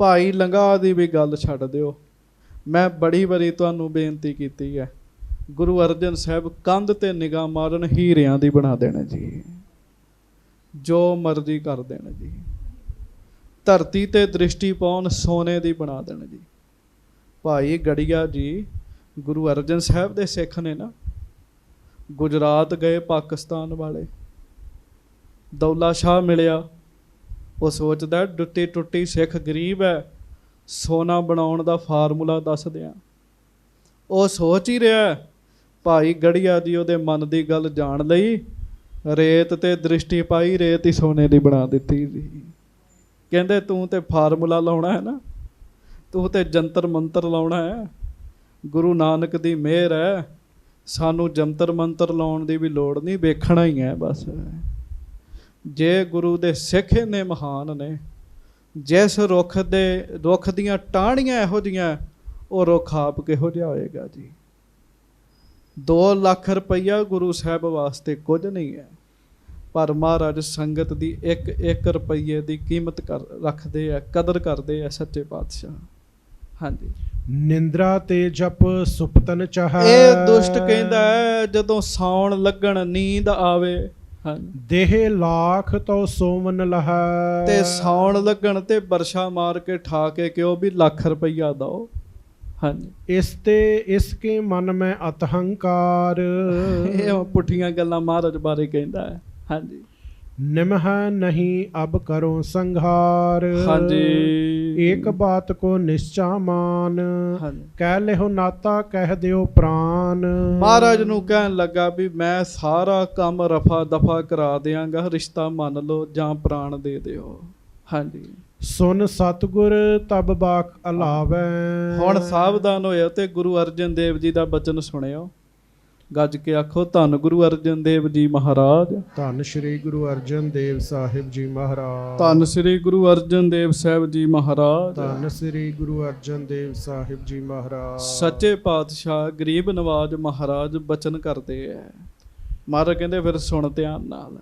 ਭਾਈ ਲੰਗਾ ਦੀ ਵੀ ਗੱਲ ਛੱਡ ਦਿਓ। ਮੈਂ ਬੜੀ ਵਾਰੀ ਤੁਹਾਨੂੰ ਬੇਨਤੀ ਕੀਤੀ ਹੈ, ਗੁਰੂ ਅਰਜਨ ਸਾਹਿਬ ਕੰਧ ਤੇ ਨਿਗਾਹ ਮਾਰਨ ਹੀਰਿਆਂ ਦੀ ਬਣਾ ਦੇਣ ਜੀ, ਜੋ ਮਰਜ਼ੀ ਕਰ ਦੇਣ ਜੀ। ਧਰਤੀ ਤੇ ਦ੍ਰਿਸ਼ਟੀ ਪਾਉਣ ਸੋਨੇ ਦੀ ਬਣਾ ਦੇਣ ਜੀ। ਭਾਈ ਗੜੀਆ ਜੀ ਗੁਰੂ ਅਰਜਨ ਸਾਹਿਬ ਦੇ ਸਿੱਖ ਨੇ ਨਾ, ਗੁਜਰਾਤ ਗਏ ਪਾਕਿਸਤਾਨ ਵਾਲੇ, ਦੌਲਾ ਸ਼ਾਹ ਮਿਲਿਆ, ਉਹ ਸੋਚਦਾ ਟੁੱਟੀ ਟੁੱਟੀ ਸਿੱਖ ਗਰੀਬ ਹੈ, ਸੋਨਾ ਬਣਾਉਣ ਦਾ ਫਾਰਮੂਲਾ ਦੱਸ ਦਿਆਂ। ਉਹ ਸੋਚ ਹੀ ਰਿਹਾ, ਭਾਈ ਗੜੀਆ ਜੀ ਉਹਦੇ ਮਨ ਦੀ ਗੱਲ ਜਾਣ ਲਈ ਰੇਤ ਤੇ ਦ੍ਰਿਸ਼ਟੀ ਪਾਈ, ਰੇਤ ਹੀ ਸੋਨੇ ਦੀ ਬਣਾ ਦਿੱਤੀ ਜੀ। ਕਹਿੰਦੇ ਤੂੰ ਤੇ ਫਾਰਮੂਲਾ ਲਾਉਣਾ ਹੈ ਨਾ, ਤੂੰ ਤੇ ਜੰਤਰ ਮੰਤਰ ਲਾਉਣਾ ਹੈ। ਗੁਰੂ ਨਾਨਕ ਦੀ ਮਿਹਰ ਹੈ, ਸਾਨੂੰ ਜੰਤਰ ਮੰਤਰ ਲਾਉਣ ਦੀ ਵੀ ਲੋੜ ਨਹੀਂ, ਵੇਖਣਾ ਹੀ ਹੈ ਬਸ। ਜੇ ਗੁਰੂ ਦੇ ਸਿੱਖ ਇੰਨੇ ਮਹਾਨ ਨੇ, ਜਿਸ ਰੁੱਖ ਦੀਆਂ ਟਾਹਣੀਆਂ ਇਹੋ ਜਿਹੀਆਂ, ਉਹ ਰੁੱਖ ਆਪ ਕਿਹੋ ਜਿਹਾ ਹੋਏਗਾ ਜੀ। 2 ਲੱਖ ਰੁਪਈਆ ਗੁਰੂ ਸਾਹਿਬ ਵਾਸਤੇ ਕੁਝ ਨਹੀਂ ਹੈ, ਪਰ ਮਹਾਰਾਜ ਸੰਗਤ ਦੀ 1 ਰੁਪਈਏ ਦੀ ਕੀਮਤ ਰੱਖਦੇ ਆ, ਕਦਰ ਕਰਦੇ ਆ ਸੱਚੇ ਪਾਤਸ਼ਾਹ। ਹਾਂਜੀ। ਨਿੰਦਰਾ ਤੇ ਜਪ ਸੁਪਤਨ ਚਾਹੈ। ਇਹ ਦੁਸ਼ਟ ਕਹਿੰਦਾ ਹੈ ਜਦੋਂ ਸੌਣ ਲੱਗਣ ਨੀਂਦ ਆਵੇ, ਦੇਹ ਲੱਖ ਤੋ ਸੋਵਨ ਲਹੈ। ਤੇ ਸੌਣ ਲੱਗਣ ਤੇ ਬਰਸ਼ਾ ਮਾਰ ਕੇ ਠਾ ਕੇ ਕਿਉਂ ਵੀ ਲੱਖ ਰੁਪਈਆ ਦਓ। ਹਾਂਜੀ। ਇਸ ਕੇ ਮਨ ਮੈਂ ਅਤਹੰਕਾਰ। ਇਹ ਪੁੱਠੀਆਂ ਗੱਲਾਂ ਮਹਾਰਾਜ ਬਾਰੇ ਕਹਿੰਦਾ ਹੈ। ਹਾਂਜੀ। ਨਿਮਹ ਨਹੀਂ ਅਬ ਕਰੋ ਸੰਘਾਰ। ਹਾਂਜੀ। ਇੱਕ ਬਾਤ ਕੋ ਨਿਸ਼ਚਾ ਮਾਨ। ਹਾਂਜੀ। ਕਹਿ ਲਿਓ ਨਾਤਾ ਕਹਿ ਦਿਓ ਪ੍ਰਾਨ। ਮਹਾਰਾਜ ਨੂੰ ਕਹਿਣ ਲੱਗਾ ਵੀ ਮੈਂ ਸਾਰਾ ਕੰਮ ਰਫਾ ਦਫਾ ਕਰਾ ਦਿਆਂਗਾ, ਰਿਸ਼ਤਾ ਮੰਨ ਲਓ ਜਾਂ ਪ੍ਰਾਣ ਦੇ ਦਿਓ। ਹਾਂਜੀ। ਸੁਨ ਸਤਿਗੁਰ ਤਬ ਬਾਕ ਅਲਾਵੈ। ਹੁਣ ਸਾਵਧਾਨ ਹੋਇਆ ਤੇ ਗੁਰੂ ਅਰਜਨ ਦੇਵ ਜੀ ਦਾ ਬਚਨ ਸੁਣਿਓ, ਗੱਜ ਕੇ ਆਖੋ ਧੰਨ ਗੁਰੂ ਅਰਜਨ ਦੇਵ ਜੀ ਮਹਾਰਾਜ। ਧੰਨ ਸ਼੍ਰੀ ਗੁਰੂ ਅਰਜਨ ਦੇਵ ਸਾਹਿਬ ਜੀ ਮਹਾਰਾਜ। ਧੰਨ ਸ਼੍ਰੀ ਗੁਰੂ ਅਰਜਨ ਦੇਵ ਸਾਹਿਬ ਜੀ ਮਹਾਰਾਜ। ਧੰਨ ਸ਼੍ਰੀ ਗੁਰੂ ਅਰਜਨ ਦੇਵ ਸਾਹਿਬ ਜੀ ਮਹਾਰਾਜ। ਸੱਚੇ ਪਾਤਸ਼ਾਹ ਗਰੀਬ ਨਵਾਜ ਮਹਾਰਾਜ ਬਚਨ ਕਰਦੇ ਐ। ਮਹਾਰਾਜ ਕਹਿੰਦੇ ਫਿਰ ਸੁਣ ਧਿਆਨ ਨਾਲ।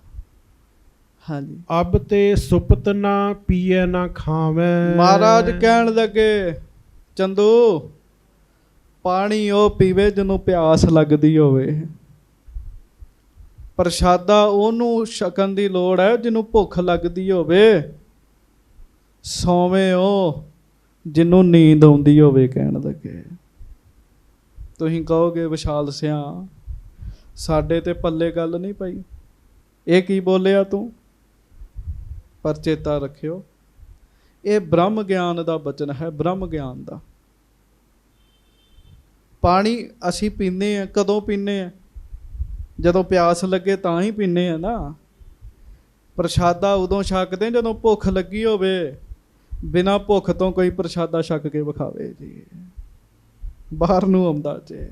ਹਾਂਜੀ। ਅਬ ਤੇ ਸੁਪਤ ਨਾ ਪੀਏ ਨਾ ਖਾਵੇਂ। ਮਹਾਰਾਜ ਕਹਿਣ ਲੱਗੇ ਚੰਦੂ, ਪਾਣੀ ਉਹ ਪੀਵੇ ਜਿਹਨੂੰ ਪਿਆਸ ਲੱਗਦੀ ਹੋਵੇ, ਪ੍ਰਸ਼ਾਦਾ ਉਹਨੂੰ ਛਕਣ ਦੀ ਲੋੜ ਹੈ ਜਿਹਨੂੰ ਭੁੱਖ ਲੱਗਦੀ ਹੋਵੇ, ਸੌਵੇਂ ਉਹ ਜਿਹਨੂੰ ਨੀਂਦ ਆਉਂਦੀ ਹੋਵੇ। ਕਹਿਣ ਲੱਗੇ ਤੁਸੀਂ ਕਹੋਗੇ ਵਿਸ਼ਾਲ ਸਿਆਂ ਸਾਡੇ ਤੇ ਪੱਲੇ ਗੱਲ ਨਹੀਂ ਪਈ, ਇਹ ਕੀ ਬੋਲਿਆ ਤੂੰ? ਪਰ ਚੇਤਾ ਰੱਖਿਓ ਇਹ ਬ੍ਰਹਮ ਗਿਆਨ ਦਾ ਬਚਨ ਹੈ, ਬ੍ਰਹਮ ਗਿਆਨ ਦਾ। ਪਾਣੀ ਅਸੀਂ ਪੀਂਦੇ ਹਾਂ, ਕਦੋਂ ਪੀਂਦੇ ਹਾਂ? ਜਦੋਂ ਪਿਆਸ ਲੱਗੇ ਤਾਂ ਹੀ ਪੀਂਦੇ ਹਾਂ ਨਾ। ਪ੍ਰਸ਼ਾਦਾ ਉਦੋਂ ਛਕਦੇ ਜਦੋਂ ਭੁੱਖ ਲੱਗੀ ਹੋਵੇ। ਬਿਨਾਂ ਭੁੱਖ ਤੋਂ ਕੋਈ ਪ੍ਰਸ਼ਾਦਾ ਛਕ ਕੇ ਵਿਖਾਵੇ ਜੀ, ਬਾਹਰ ਨੂੰ ਆਉਂਦਾ ਜੇ।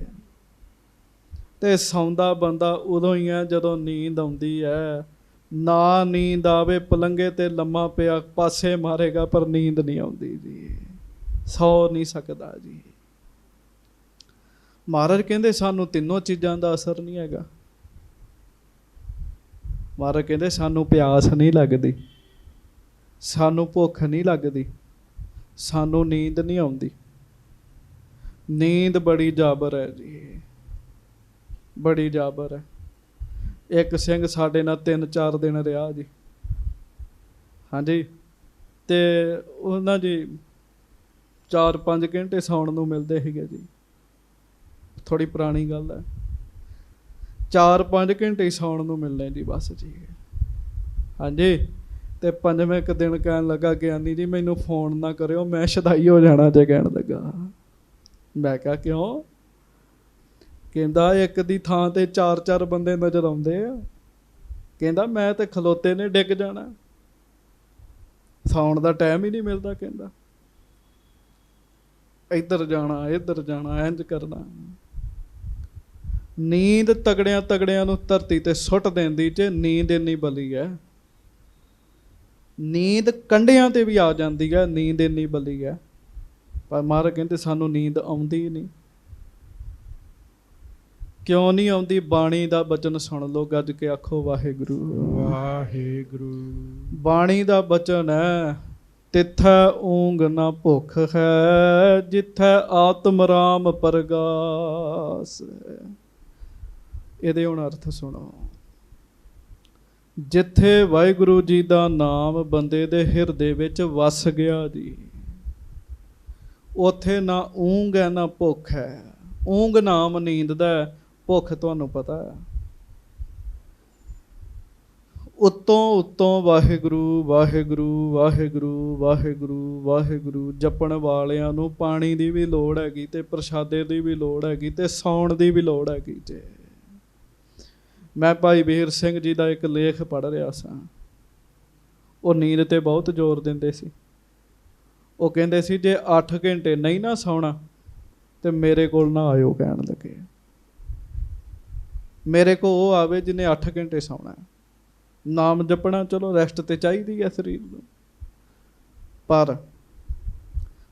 ਤੇ ਸੌਂਦਾ ਬੰਦਾ ਉਦੋਂ ਹੀ ਹੈ ਜਦੋਂ ਨੀਂਦ ਆਉਂਦੀ ਹੈ। ਨਾ ਨੀਂਦ ਆਵੇ ਪਲੰਗੇ ਤੇ ਲੰਮਾ ਪਿਆ ਪਾਸੇ ਮਾਰੇਗਾ, ਪਰ ਨੀਂਦ ਨਹੀਂ ਆਉਂਦੀ ਜੀ, ਸੌ ਨਹੀਂ ਸਕਦਾ ਜੀ। ਮਹਾਰਾਜ ਕਹਿੰਦੇ ਸਾਨੂੰ ਤਿੰਨੋਂ ਚੀਜ਼ਾਂ ਦਾ ਅਸਰ ਨਹੀਂ ਹੈਗਾ। ਮਹਾਰਾਜ ਕਹਿੰਦੇ ਸਾਨੂੰ ਪਿਆਸ ਨਹੀਂ ਲੱਗਦੀ, ਸਾਨੂੰ ਭੁੱਖ ਨਹੀਂ ਲੱਗਦੀ, ਸਾਨੂੰ ਨੀਂਦ ਨਹੀਂ ਆਉਂਦੀ। ਨੀਂਦ ਬੜੀ ਜਾਬਰ ਹੈ ਜੀ, ਬੜੀ ਜਾਬਰ ਹੈ। ਇੱਕ ਸਿੰਘ ਸਾਡੇ ਨਾਲ 3-4 ਦਿਨ ਰਿਹਾ ਜੀ। ਹਾਂਜੀ। ਤੇ ਉਹਨਾਂ ਜੀ 4-5 ਘੰਟੇ ਸੌਣ ਨੂੰ ਮਿਲਦੇ ਸੀਗੇ ਜੀ। ਥੋੜੀ ਪੁਰਾਣੀ ਗੱਲ ਹੈ, 4-5 ਘੰਟੇ ਹੀ ਸੌਣ ਨੂੰ ਮਿਲਣੇ ਜੀ ਬਸ ਜੀ। ਹਾਂਜੀ। ਤੇ 5ਵੇਂ ਕੁ ਦਿਨ ਕਹਿਣ ਲੱਗਾ ਗਿਆਨੀ ਜੀ ਮੈਨੂੰ ਫੋਨ ਨਾ ਕਰਿਓ, ਮੈਂ ਸ਼ੁਦਾਈ ਹੋ ਜਾਣਾ ਜੇ। ਕਹਿਣ ਲੱਗਾ। ਮੈਂ ਕਿਹਾ ਕਿਉਂ? ਕਹਿੰਦਾ ਇੱਕ ਦੀ ਥਾਂ ਤੇ 4-4 ਬੰਦੇ ਨਜ਼ਰ ਆਉਂਦੇ ਆ। ਕਹਿੰਦਾ ਮੈਂ ਤੇ ਖਲੋਤੇ ਨੇ ਡਿੱਗ ਜਾਣਾ, ਸੌਣ ਦਾ ਟਾਈਮ ਹੀ ਨਹੀਂ ਮਿਲਦਾ। ਕਹਿੰਦਾ ਇੱਧਰ ਜਾਣਾ ਇੱਧਰ ਜਾਣਾ, ਇੰਝ ਕਰਨਾ। ਨੀਂਦ ਤਗੜਿਆਂ ਨੂੰ ਧਰਤੀ ਤੇ ਸੁੱਟ ਦਿੰਦੀ ਜੇ। ਨੀਂਦ ਇੰਨੀ ਬਲੀ ਹੈ, ਨੀਂਦ ਕੰਢਿਆਂ ਤੇ ਵੀ ਆ ਜਾਂਦੀ ਹੈ, ਨੀਂਦ ਇੰਨੀ ਬਲੀ ਹੈ। ਪਰ ਮਹਾਰਾਜ ਕਹਿੰਦੇ ਸਾਨੂੰ ਨੀਂਦ ਆਉਂਦੀ ਨਹੀਂ। ਕਿਉਂ ਨਹੀਂ ਆਉਂਦੀ? ਬਾਣੀ ਦਾ ਬਚਨ ਸੁਣ ਲਓ, ਗੱਜ ਕੇ ਆਖੋ ਵਾਹਿਗੁਰੂ ਵਾਹਿਗੁਰੂ। ਬਾਣੀ ਦਾ ਬਚਨ ਹੈ, ਤਿੱਥੈ ਊਂਘ ਨਾ ਭੁੱਖ ਹੈ, ਜਿੱਥੈ ਆਤਮ ਰਾਮ ਪਰਗਾਸ। ਇਹਦੇ ਹੁਣ ਅਰਥ ਸੁਣੋ। ਜਿੱਥੇ ਵਾਹਿਗੁਰੂ ਜੀ ਦਾ ਨਾਮ ਬੰਦੇ ਦੇ ਹਿਰਦੇ ਵਿੱਚ ਵਸ ਗਿਆ ਜੀ, ਉੱਥੇ ਨਾ ਊਂਘ ਹੈ ਨਾ ਭੁੱਖ ਹੈ। ਊਂਘ ਨਾਮ ਨੀਂਦ ਦਾ, ਭੁੱਖ ਤੁਹਾਨੂੰ ਪਤਾ ਹੈ। ਉੱਤੋਂ ਵਾਹਿਗੁਰੂ ਵਾਹਿਗੁਰੂ ਵਾਹਿਗੁਰੂ ਵਾਹਿਗੁਰੂ ਵਾਹਿਗੁਰੂ ਜਪਣ ਵਾਲਿਆਂ ਨੂੰ ਪਾਣੀ ਦੀ ਵੀ ਲੋੜ ਹੈਗੀ, ਤੇ ਪ੍ਰਸ਼ਾਦੇ ਦੀ ਵੀ ਲੋੜ ਹੈਗੀ, ਤੇ ਸੌਣ ਦੀ ਵੀ ਲੋੜ ਹੈਗੀ ਜੇ। ਮੈਂ ਭਾਈ ਵੀਰ ਸਿੰਘ ਜੀ ਦਾ ਇੱਕ ਲੇਖ ਪੜ੍ਹ ਰਿਹਾ ਸਾਂ। ਉਹ ਨੀਂਦ ਤੇ ਬਹੁਤ ਜ਼ੋਰ ਦਿੰਦੇ ਸੀ। ਉਹ ਕਹਿੰਦੇ ਸੀ ਜੇ 8 ਘੰਟੇ ਨਹੀਂ ਨਾ ਸੌਣਾ ਤੇ ਮੇਰੇ ਕੋਲ ਨਾ ਆਇਓ। ਕਹਿਣ ਲੱਗੇ ਮੇਰੇ ਕੋਲ ਉਹ ਆਵੇ ਜਿਹਨੇ 8 ਘੰਟੇ ਸੌਣਾ। ਨਾਮ ਜਪਣਾ ਚਲੋ ਰੈਸਟ ਤੇ ਚਾਹੀਦੀ ਹੈ ਸਰੀਰ ਨੂੰ, ਪਰ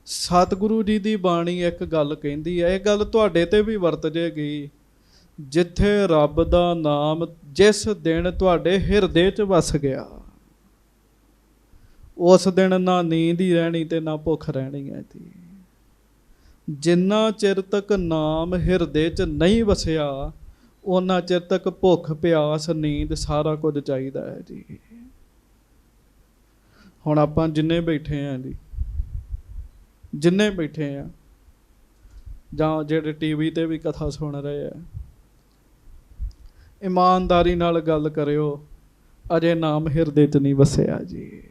ਸਤਿਗੁਰੂ ਜੀ ਦੀ ਬਾਣੀ ਇੱਕ ਗੱਲ ਕਹਿੰਦੀ ਹੈ, ਇਹ ਗੱਲ ਤੁਹਾਡੇ ਤੇ ਵੀ ਵਰਤ ਜੇਗੀ। ਜਿੱਥੇ ਰੱਬ ਦਾ ਨਾਮ ਜਿਸ ਦਿਨ ਤੁਹਾਡੇ ਹਿਰਦੇ 'ਚ ਵਸ ਗਿਆ, ਉਸ ਦਿਨ ਨਾ ਨੀਂਦ ਹੀ ਰਹਿਣੀ ਤੇ ਨਾ ਭੁੱਖ ਰਹਿਣੀ ਹੈ ਜੀ। ਜਿੰਨਾ ਚਿਰ ਤੱਕ ਨਾਮ ਹਿਰਦੇ 'ਚ ਨਹੀਂ ਵਸਿਆ, ਉਹਨਾਂ ਚਿਰ ਤੱਕ ਭੁੱਖ ਪਿਆਸ ਨੀਂਦ ਸਾਰਾ ਕੁਝ ਚਾਹੀਦਾ ਹੈ ਜੀ। ਹੁਣ ਆਪਾਂ ਜਿੰਨੇ ਬੈਠੇ ਆ ਜੀ, ਜਿੰਨੇ ਬੈਠੇ ਆ ਜਾਂ ਜਿਹੜੇ ਟੀਵੀ ਤੇ ਵੀ ਕਥਾ ਸੁਣ ਰਹੇ ਆ, ਇਮਾਨਦਾਰੀ ਨਾਲ ਗੱਲ ਕਰਿਓ, ਅਜੇ ਨਾਮ ਹਿਰਦੇ 'ਚ ਨਹੀਂ ਵਸਿਆ ਜੀ।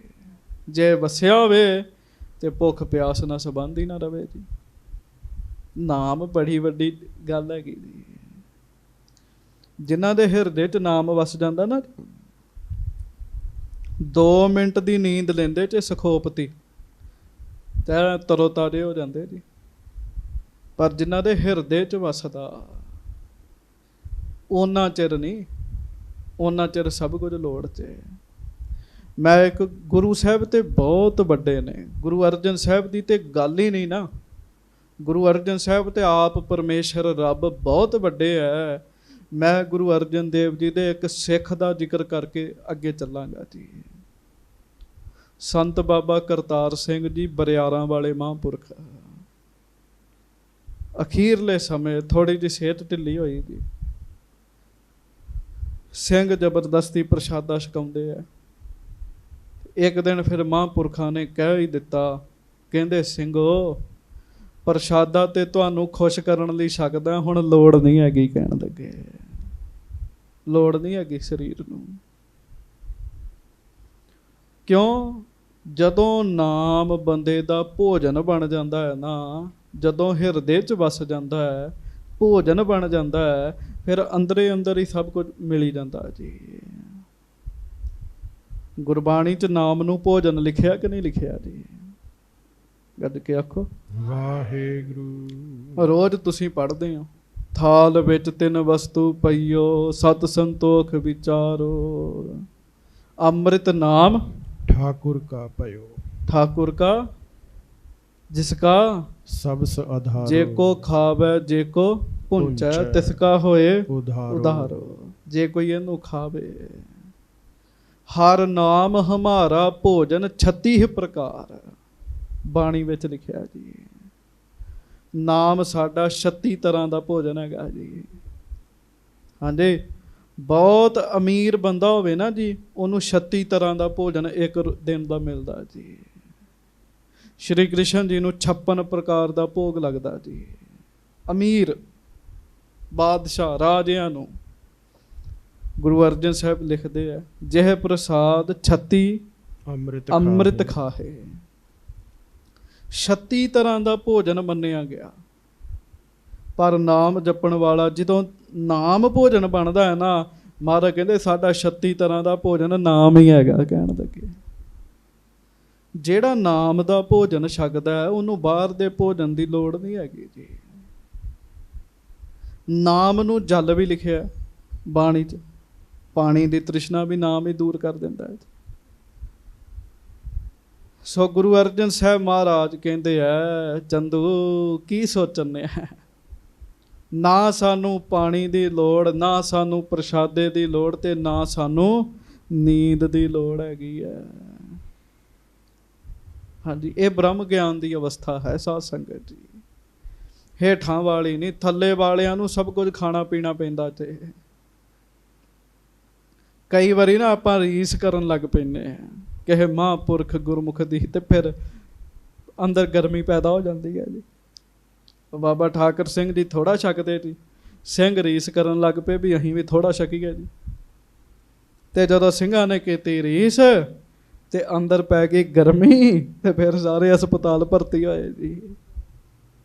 ਜੇ ਵਸਿਆ ਹੋਵੇ ਤੇ ਭੁੱਖ ਪਿਆਸ ਨਾਲ ਸੰਬੰਧ ਹੀ ਨਾ ਰਵੇ ਜੀ। ਨਾਮ ਬੜੀ ਵੱਡੀ ਗੱਲ ਹੈਗੀ ਜੀ। ਜਿਨ੍ਹਾਂ ਦੇ ਹਿਰਦੇ 'ਚ ਨਾਮ ਵਸ ਜਾਂਦਾ ਨਾ, 2 ਮਿੰਟ ਦੀ ਨੀਂਦ ਲੈਂਦੇ 'ਚ ਸਖੋਪਤੀ ਤੇ ਤਰੋ ਤਾਜ਼ੇ ਹੋ ਜਾਂਦੇ ਜੀ। ਪਰ ਜਿਨ੍ਹਾਂ ਦੇ ਹਿਰਦੇ 'ਚ ਵਸਦਾ, ਉਹਨਾਂ ਚਿਰ ਨਹੀਂ, ਉਹਨਾਂ ਚਿਰ ਸਭ ਕੁਝ ਲੋੜ 'ਚ। ਮੈਂ ਇੱਕ ਗੁਰੂ ਸਾਹਿਬ ਤੇ ਬਹੁਤ ਵੱਡੇ ਨੇ, ਗੁਰੂ ਅਰਜਨ ਸਾਹਿਬ ਦੀ ਤੇ ਗੱਲ ਹੀ ਨਹੀਂ ਨਾ। ਗੁਰੂ ਅਰਜਨ ਸਾਹਿਬ ਤੇ ਆਪ ਪਰਮੇਸ਼ਰ ਰੱਬ ਬਹੁਤ ਵੱਡੇ ਹੈ। ਮੈਂ ਗੁਰੂ ਅਰਜਨ ਦੇਵ ਜੀ ਦੇ ਇੱਕ ਸਿੱਖ ਦਾ ਜ਼ਿਕਰ ਕਰਕੇ ਅੱਗੇ ਚੱਲਾਂਗਾ ਜੀ। ਸੰਤ ਬਾਬਾ ਕਰਤਾਰ ਸਿੰਘ ਜੀ ਬਰਿਆਰਾਂ ਵਾਲੇ ਮਹਾਂਪੁਰਖ, ਅਖੀਰਲੇ ਸਮੇਂ ਥੋੜੀ ਜਿਹੀ ਸਿਹਤ ਢਿੱਲੀ ਹੋਈ ਜੀ। ਸਿੰਘ ਜ਼ਬਰਦਸਤੀ ਪ੍ਰਸ਼ਾਦਾ ਛਕਾਉਂਦੇ ਆ। ਇੱਕ ਦਿਨ ਫਿਰ ਮਹਾਂਪੁਰਖਾਂ ਨੇ ਕਹਿ ਹੀ ਦਿੱਤਾ, ਕਹਿੰਦੇ ਸਿੰਘੋ ਪ੍ਰਸ਼ਾਦਾ ਤੇ ਤੁਹਾਨੂੰ ਖੁਸ਼ ਕਰਨ ਲਈ ਛਕਦਾ, ਹੁਣ ਲੋੜ ਨਹੀਂ ਹੈਗੀ। ਕਹਿਣ ਲੱਗੇ ਲੋੜ ਨਹੀਂ ਹੈਗੀ ਸਰੀਰ ਨੂੰ। ਕਿਉਂ? ਜਦੋਂ ਨਾਮ ਬੰਦੇ ਦਾ ਭੋਜਨ ਬਣ ਜਾਂਦਾ ਹੈ ਨਾ, ਜਦੋਂ ਹਿਰਦੇ 'ਚ ਵਸ ਜਾਂਦਾ ਹੈ, ਭੋਜਨ ਬਣ ਜਾਂਦਾ ਹੈ, ਫਿਰ ਅੰਦਰੇ ਅੰਦਰ ਹੀ ਸਭ ਕੁਝ ਮਿਲ ਹੀ ਜਾਂਦਾ ਜੀ। ਗੁਰਬਾਣੀ 'ਚ ਨਾਮ ਨੂੰ ਭੋਜਨ ਲਿਖਿਆ ਕਿ ਨਹੀਂ ਲਿਖਿਆ ਜੀ? ਗੱਜ ਕੇ ਆਖੋ ਵਾਹਿਗੁਰੂ। ਰੋਜ਼ ਤੁਸੀਂ ਪੜ੍ਹਦੇ ਹੋ, ਥਾਲ ਵਿੱਚ 3 ਵਸਤੂ ਪਈਓ, ਸਤ ਸੰਤੋਖ ਵਿਚਾਰੋ, ਅੰਮ੍ਰਿਤ ਨਾਮ ठाकुर का पयो, ठाकुर का जिसका सबस आधारो, जे को खावे जे को पुंचै तिसका होए उधारो। जे कोई इनू खावे। हर नाम हमारा भोजन 36 प्रकार, बाणी विच लिखिया जी। नाम साडा 36 तरह का भोजन हैगा जी। हाँ जी, बहुत अमीर बंदा होवे ना जी, उन्होंने 36 तरह का भोजन एक दिन का मिलता जी। श्री कृष्ण जी नूं 56 प्रकार का भोग लगता जी। अमीर बादशाह राजियां नूं गुरु अर्जन साहब लिखते हैं, जह प्रसाद 36 अमृत खाहे। 36 तरह का भोजन मन्निया गया। पर नाम जपण वाला जदों नाम भोजन बनता है ना, महाराज कहते साडा 36 तरह का भोजन नाम ही हैगा। कहण लगे जेड़ा नाम का भोजन छकदा है, उन्होंने बाहर दे भोजन की लोड़ नहीं हैगी जी। नाम नूं जल भी लिखिया बाणी च, पानी की तृष्णा भी नाम ही दूर कर दिंदा है। सो गुरु अर्जन साहब महाराज कहते हैं, चंदू की सोचने है, ना सानू पानी की लोड़, ना सानू प्रसादे की लोड़, ते ना सानू नींद की लोड़ हैगी है। हाँ जी, ये ब्रह्म ज्ञान की अवस्था है साध संगत जी। हेठां वाली नहीं, थल्ले वालियां नू सब कुछ खाना पीना पैंदा ते ਕਈ ਵਾਰੀ ਨਾ ਆਪਾਂ ਰੀਸ ਕਰਨ ਲੱਗ ਪੈਂਦੇ ਹਾਂ ਕਿਸੇ ਮਹਾਂਪੁਰਖ ਗੁਰਮੁਖ ਦੀ, ਤੇ ਫਿਰ ਅੰਦਰ ਗਰਮੀ ਪੈਦਾ ਹੋ ਜਾਂਦੀ ਹੈ ਜੀ। ਬਾਬਾ ਠਾਕਰ ਸਿੰਘ ਜੀ ਥੋੜ੍ਹਾ ਛਕਦੇ ਜੀ, ਸਿੰਘ ਰੀਸ ਕਰਨ ਲੱਗ ਪਏ ਵੀ ਅਸੀਂ ਵੀ ਥੋੜ੍ਹਾ ਛਕੀਏ ਜੀ। ਤੇ ਜਦੋਂ ਸਿੰਘਾਂ ਨੇ ਕੀਤੀ ਰੀਸ ਤੇ ਅੰਦਰ ਪੈ ਗਈ ਗਰਮੀ, ਤੇ ਫਿਰ ਸਾਰੇ ਹਸਪਤਾਲ ਭਰਤੀ ਹੋਏ ਜੀ।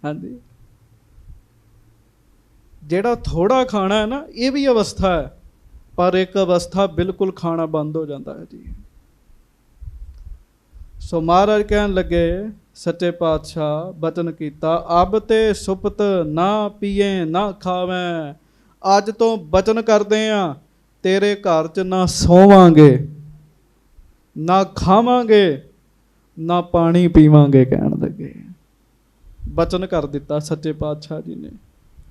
ਹਾਂਜੀ, ਜਿਹੜਾ ਥੋੜ੍ਹਾ ਖਾਣਾ ਹੈ ਨਾ, ਇਹ ਵੀ ਅਵਸਥਾ ਹੈ, ਪਰ ਇੱਕ ਅਵਸਥਾ ਬਿਲਕੁਲ ਖਾਣਾ ਬੰਦ ਹੋ ਜਾਂਦਾ ਹੈ ਜੀ। ਸੋ ਮਹਾਰਾਜ ਕਹਿਣ ਲੱਗੇ, ਸੱਚੇ ਪਾਤਸ਼ਾਹ ਬਚਨ ਕੀਤਾ, ਅਬ ਤੇ ਸੁਪਤ ਨਾ ਪੀਏ ਨਾ ਖਾਵੇਂ। ਅੱਜ ਤੋਂ ਬਚਨ ਕਰਦੇ ਆ, ਤੇਰੇ ਘਰ 'ਚ ਨਾ ਸੋਵਾਂਗੇ, ਨਾ ਖਾਵਾਂਗੇ, ਨਾ ਪਾਣੀ ਪੀਵਾਂਗੇ। ਕਹਿਣ ਲੱਗੇ, ਬਚਨ ਕਰ ਦਿੱਤਾ ਸੱਚੇ ਪਾਤਸ਼ਾਹ ਜੀ ਨੇ।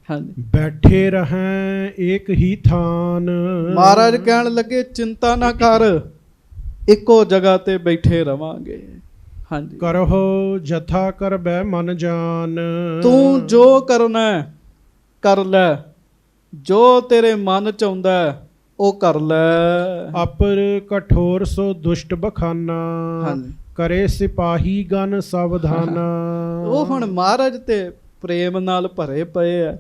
ਹਾਂਜੀ, ਬੈਠੇ ਰਹਿਂ ਏਕ ਹੀ ਥਾਨ। ਮਹਾਰਾਜ ਕਹਿਣ ਲੱਗੇ, ਚਿੰਤਾ ਨਾ ਕਰ, ਇੱਕੋ ਜਗ੍ਹਾ ਤੇ ਬੈਠੇ ਰਵਾਂਗੇ। ਹਾਂਜੀ, ਕਰਹੁ ਜਥਾ ਕਰਬੈ ਮਨ ਜਾਨ। ਤੂੰ ਜੋ ਕਰਨਾ ਕਰ ਲੈ, ਜੋ ਤੇਰੇ ਮਨ ਚ ਆਉਂਦਾ ਉਹ ਕਰ ਲੈ। ਅਪਰ ਕਠੋਰ ਸੋ ਦੁਸ਼ਟ ਬਖਾਨਾ। ਹਾਂਜੀ, ਕਰੇ ਸਿਪਾਹੀ ਗਨ ਸਾਵਧਾਨਾ। ਉਹ ਹੁਣ ਮਹਾਰਾਜ ਤੇ ਪ੍ਰੇਮ ਨਾਲ ਭਰੇ ਪਏ ਆ,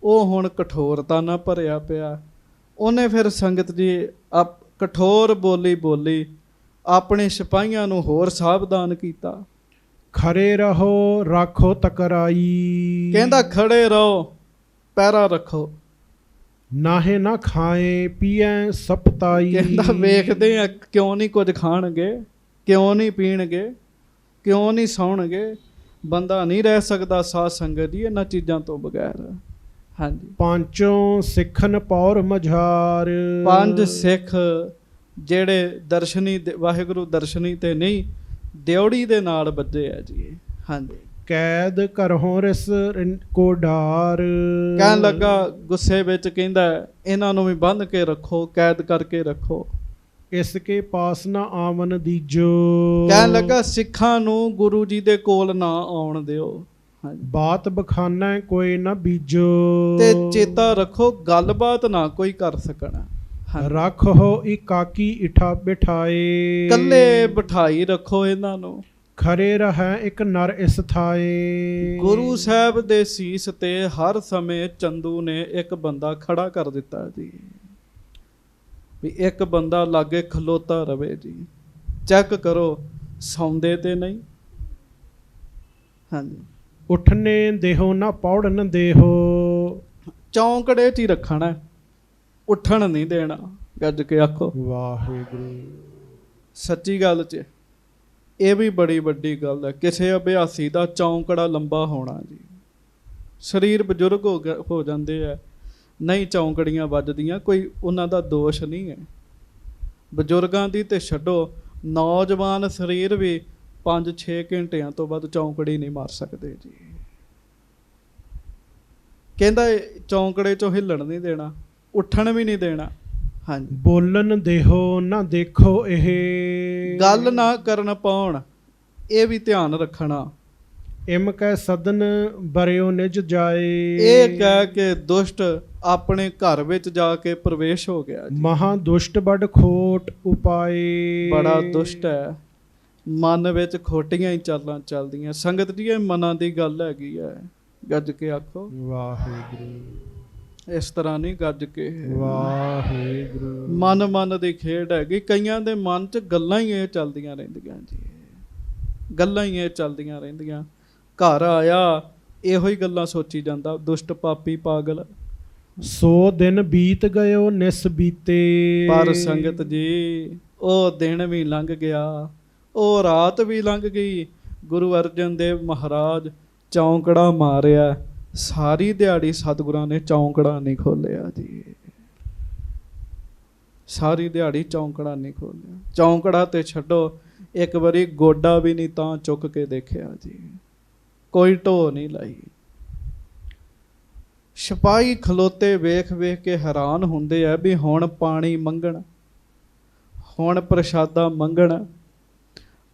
ਉਹ ਹੁਣ ਕਠੋਰਤਾ ਨਾਲ ਭਰਿਆ ਪਿਆ। ਉਹਨੇ ਫਿਰ ਸੰਗਤ ਜੀ ਕਠੋਰ ਬੋਲੀ ਆਪਣੇ ਸਿਪਾਹੀਆਂ ਨੂੰ ਹੋਰ ਸਾਵਧਾਨ ਕੀਤਾ। ਖਰੇ ਰਹੋ ਰਾਖੋ ਤਕਰਾਈ। ਕਹਿੰਦਾ ਖੜੇ ਰਹੋ, ਪਹਿਰਾ ਰੱਖੋ, ਨਾਹੇ ਨਾ ਖਾਏ ਪੀਐ ਸਪਤਾਈ। ਕਹਿੰਦਾ ਵੇਖਦੇ ਆ ਕਿਉਂ ਨਹੀਂ ਕੁਝ ਖਾਣਗੇ, ਕਿਉਂ ਨਹੀਂ ਪੀਣਗੇ, ਕਿਉਂ ਨਹੀਂ ਸੌਣਗੇ। ਬੰਦਾ ਨਹੀਂ ਰਹਿ ਸਕਦਾ ਸਾਧ ਸੰਗਤ ਜੀ ਇਹਨਾਂ ਚੀਜ਼ਾਂ ਤੋਂ ਬਗੈਰ। ਹਾਂਜੀ, ਪਾਂਚੋਂ ਸਿੱਖਨ ਪੌਰ ਮਝਾਰ। ਪੰਜ ਸਿੱਖ ਜਿਹੜੇ ਦਰਸ਼ਨੀ ਵਾਹਿਗੁਰੂ ਦਰਸ਼ਨੀ ਤੇ ਨਹੀਂ, ਦਿਉੜੀ ਦੇ ਨਾਲ ਬੱਝੇ ਆ ਜੀ। ਹਾਂਜੀ, ਕੈਦ ਕਰਹੁ ਰਿਸ ਕੋ ਡਾਰ। ਕਹਿਣ ਲੱਗਾ ਗੁੱਸੇ ਵਿੱਚ, ਕਹਿੰਦਾ ਇਹਨਾਂ ਨੂੰ ਵੀ ਬੰਨ੍ਹ ਕੇ ਰੱਖੋ, ਕੈਦ ਕਰਕੇ ਰੱਖੋ। ਇਸ ਕੇ ਪਾਸ ਨਾ ਆਵਨ ਦੀਜੋ। ਕਹਿਣ ਲੱਗਾ ਸਿੱਖਾਂ ਨੂੰ ਗੁਰੂ ਜੀ ਦੇ ਕੋਲ ਨਾ ਆਉਣ ਦਿਓ। ਹਾਂਜੀ, ਬਾਤ ਬਖਾਨਾ ਕੋਈ ਨਾ ਬੀਜੋ। ਤੇ ਚੇਤਾ ਰੱਖੋ ਗੱਲਬਾਤ ਨਾ ਕੋਈ ਕਰ ਸਕਣਾ। ਰੱਖੋ ਇਕਾਕੀ ਇਠਾ ਬਿਠਾਏ। ਕੱਲੇ ਬਿਠਾਈ ਰੱਖੋ ਇਹਨਾਂ ਨੂੰ। ਖਰੇ ਰਹਿ ਇੱਕ ਨਰ ਇਸ ਥਾਏ। ਗੁਰੂ ਸਾਹਿਬ ਦੇ ਸੀਸ ਤੇ ਹਰ ਸਮੇਂ ਚੰਦੂ ਨੇ ਇੱਕ ਬੰਦਾ ਖੜਾ ਕਰ ਦਿੱਤਾ ਜੀ, ਵੀ ਇੱਕ ਬੰਦਾ ਲਾਗੇ ਖਲੋਤਾ ਰਵੇ ਜੀ। ਚੈੱਕ ਕਰੋ ਸੌਂਦੇ ਤੇ ਨਹੀਂ। ਹਾਂਜੀ, ਉਠਨੇ ਦੇਹੋ ਨਾ ਪੌੜਨ ਦੇਹੋ। ਚੌਂਕੜੇ 'ਚ ਹੀ ਰੱਖਣਾ, ਉੱਠਣ ਨਹੀਂ ਦੇਣਾ। ਗੱਜ ਕੇ ਆਖੋ ਵਾਹਿਗੁਰੂ। ਸੱਚੀ ਗੱਲ 'ਚ ਇਹ ਵੀ ਬੜੀ ਵੱਡੀ ਗੱਲ ਹੈ। ਕਿਸੇ ਅਭਿਆਸੀ ਦਾ ਚੌਂਕੜਾ ਲੰਬਾ ਹੋਣਾ ਜੀ। ਸਰੀਰ ਬਜ਼ੁਰਗ ਹੋ ਜਾਂਦੇ ਆ, ਨਹੀਂ ਚੌਂਕੜੀਆਂ ਵੱਜਦੀਆਂ, ਕੋਈ ਉਹਨਾਂ ਦਾ ਦੋਸ਼ ਨਹੀਂ ਹੈ। ਬਜ਼ੁਰਗਾਂ ਦੀ ਤੇ ਛੱਡੋ, ਨੌਜਵਾਨ ਸਰੀਰ ਵੀ 5-6 ਘੰਟਿਆਂ ਤੋਂ ਬਾਅਦ ਚੌਂਕੜੀ ਨਹੀਂ ਮਾਰ ਸਕਦੇ ਜੀ। ਕਹਿੰਦਾ ਚੌਂਕੜੇ 'ਚੋਂ ਹਿੱਲਣ ਨਹੀਂ ਦੇਣਾ, ਉੱਠਣ ਵੀ ਨਹੀਂ ਦੇਣਾ। ਹਾਂਜੀ, ਬੋਲਣ ਦੇਹੋ ਨਾ ਦੇਖੋ ਇਹ। ਗੱਲ ਨਾ ਕਰਨ ਪਾਉਣ, ਇਹ ਵੀ ਧਿਆਨ ਰੱਖਣਾ। ਇਮ ਕੈ ਸਦਨ ਬਰਿਓ ਨਿਜ ਜਾਏ। ਇਹ ਕਹਿ ਕੇ ਦੁਸ਼ਟ ਆਪਣੇ ਘਰ ਵਿੱਚ ਜਾ ਕੇ ਪ੍ਰਵੇਸ਼ ਹੋ ਗਿਆ ਜੀ। ਮਹਾ ਦੁਸ਼ਟ ਬੜ ਖੋਟ ਉਪਾਏ। ਬੜਾ ਦੁਸ਼ਟ ਹੈ, ਮਨ ਵਿੱਚ ਖੋਟੀਆਂ ਹੀ ਚਾਲਾਂ ਚੱਲਦੀਆਂ। ਸੰਗਤ ਜੀ ਇਹ ਮਨਾਂ ਦੀ ਗੱਲ ਹੈਗੀ ਹੈ। ਗੱਜ ਕੇ ਆਖੋ ਵਾਹਿਗੁਰੂ। ਇਸ ਤਰ੍ਹਾਂ ਨਹੀਂ ਗੱਜ ਕੇ। ਵਾਹਿਗੁਰੂ। ਮਨ ਦੀ ਖੇਡ ਹੈਗੀ। ਕਈਆਂ ਦੇ ਮਨ 'ਚ ਗੱਲਾਂ ਹੀ ਇਹ ਚੱਲਦੀਆਂ ਰਹਿੰਦੀਆਂ ਜੀ, ਗੱਲਾਂ ਹੀ ਇਹ ਚੱਲਦੀਆਂ ਰਹਿੰਦੀਆਂ। ਘਰ ਆਇਆ ਇਹੋ ਹੀ ਗੱਲਾਂ ਸੋਚੀ ਜਾਂਦਾ, ਦੁਸ਼ਟ ਪਾਪੀ ਪਾਗਲ। 100 ਦਿਨ ਬੀਤ ਗਇਓ ਨਿਸ ਬੀਤੇ। ਪਰ ਸੰਗਤ ਜੀ ਉਹ ਦਿਨ ਵੀ ਲੰਘ ਗਿਆ, ਉਹ ਰਾਤ ਵੀ ਲੰਘ ਗਈ। ਗੁਰੂ ਅਰਜਨ ਦੇਵ ਮਹਾਰਾਜ ਚੌਂਕੜਾ ਮਾਰਿਆ, ਸਾਰੀ ਦਿਹਾੜੀ ਸਤਿਗੁਰਾਂ ਨੇ ਚੌਂਕੜਾ ਨਹੀਂ ਖੋਲਿਆ ਜੀ। ਸਾਰੀ ਦਿਹਾੜੀ ਚੌਂਕੜਾ ਨਹੀਂ ਖੋਲਿਆ। ਚੌਂਕੜਾ ਤੇ ਛੱਡੋ, ਇੱਕ ਵਾਰੀ ਗੋਡਾ ਵੀ ਨਹੀਂ ਤਾਂ ਚੁੱਕ ਕੇ ਦੇਖਿਆ ਜੀ, ਕੋਈ ਢੋ ਨਹੀਂ ਲਾਈ। ਸਿਪਾਹੀ ਖਲੋਤੇ ਵੇਖ ਵੇਖ ਕੇ ਹੈਰਾਨ ਹੁੰਦੇ ਆ ਵੀ ਹੁਣ ਪਾਣੀ ਮੰਗਣ, ਹੁਣ ਪ੍ਰਸ਼ਾਦਾ ਮੰਗਣ।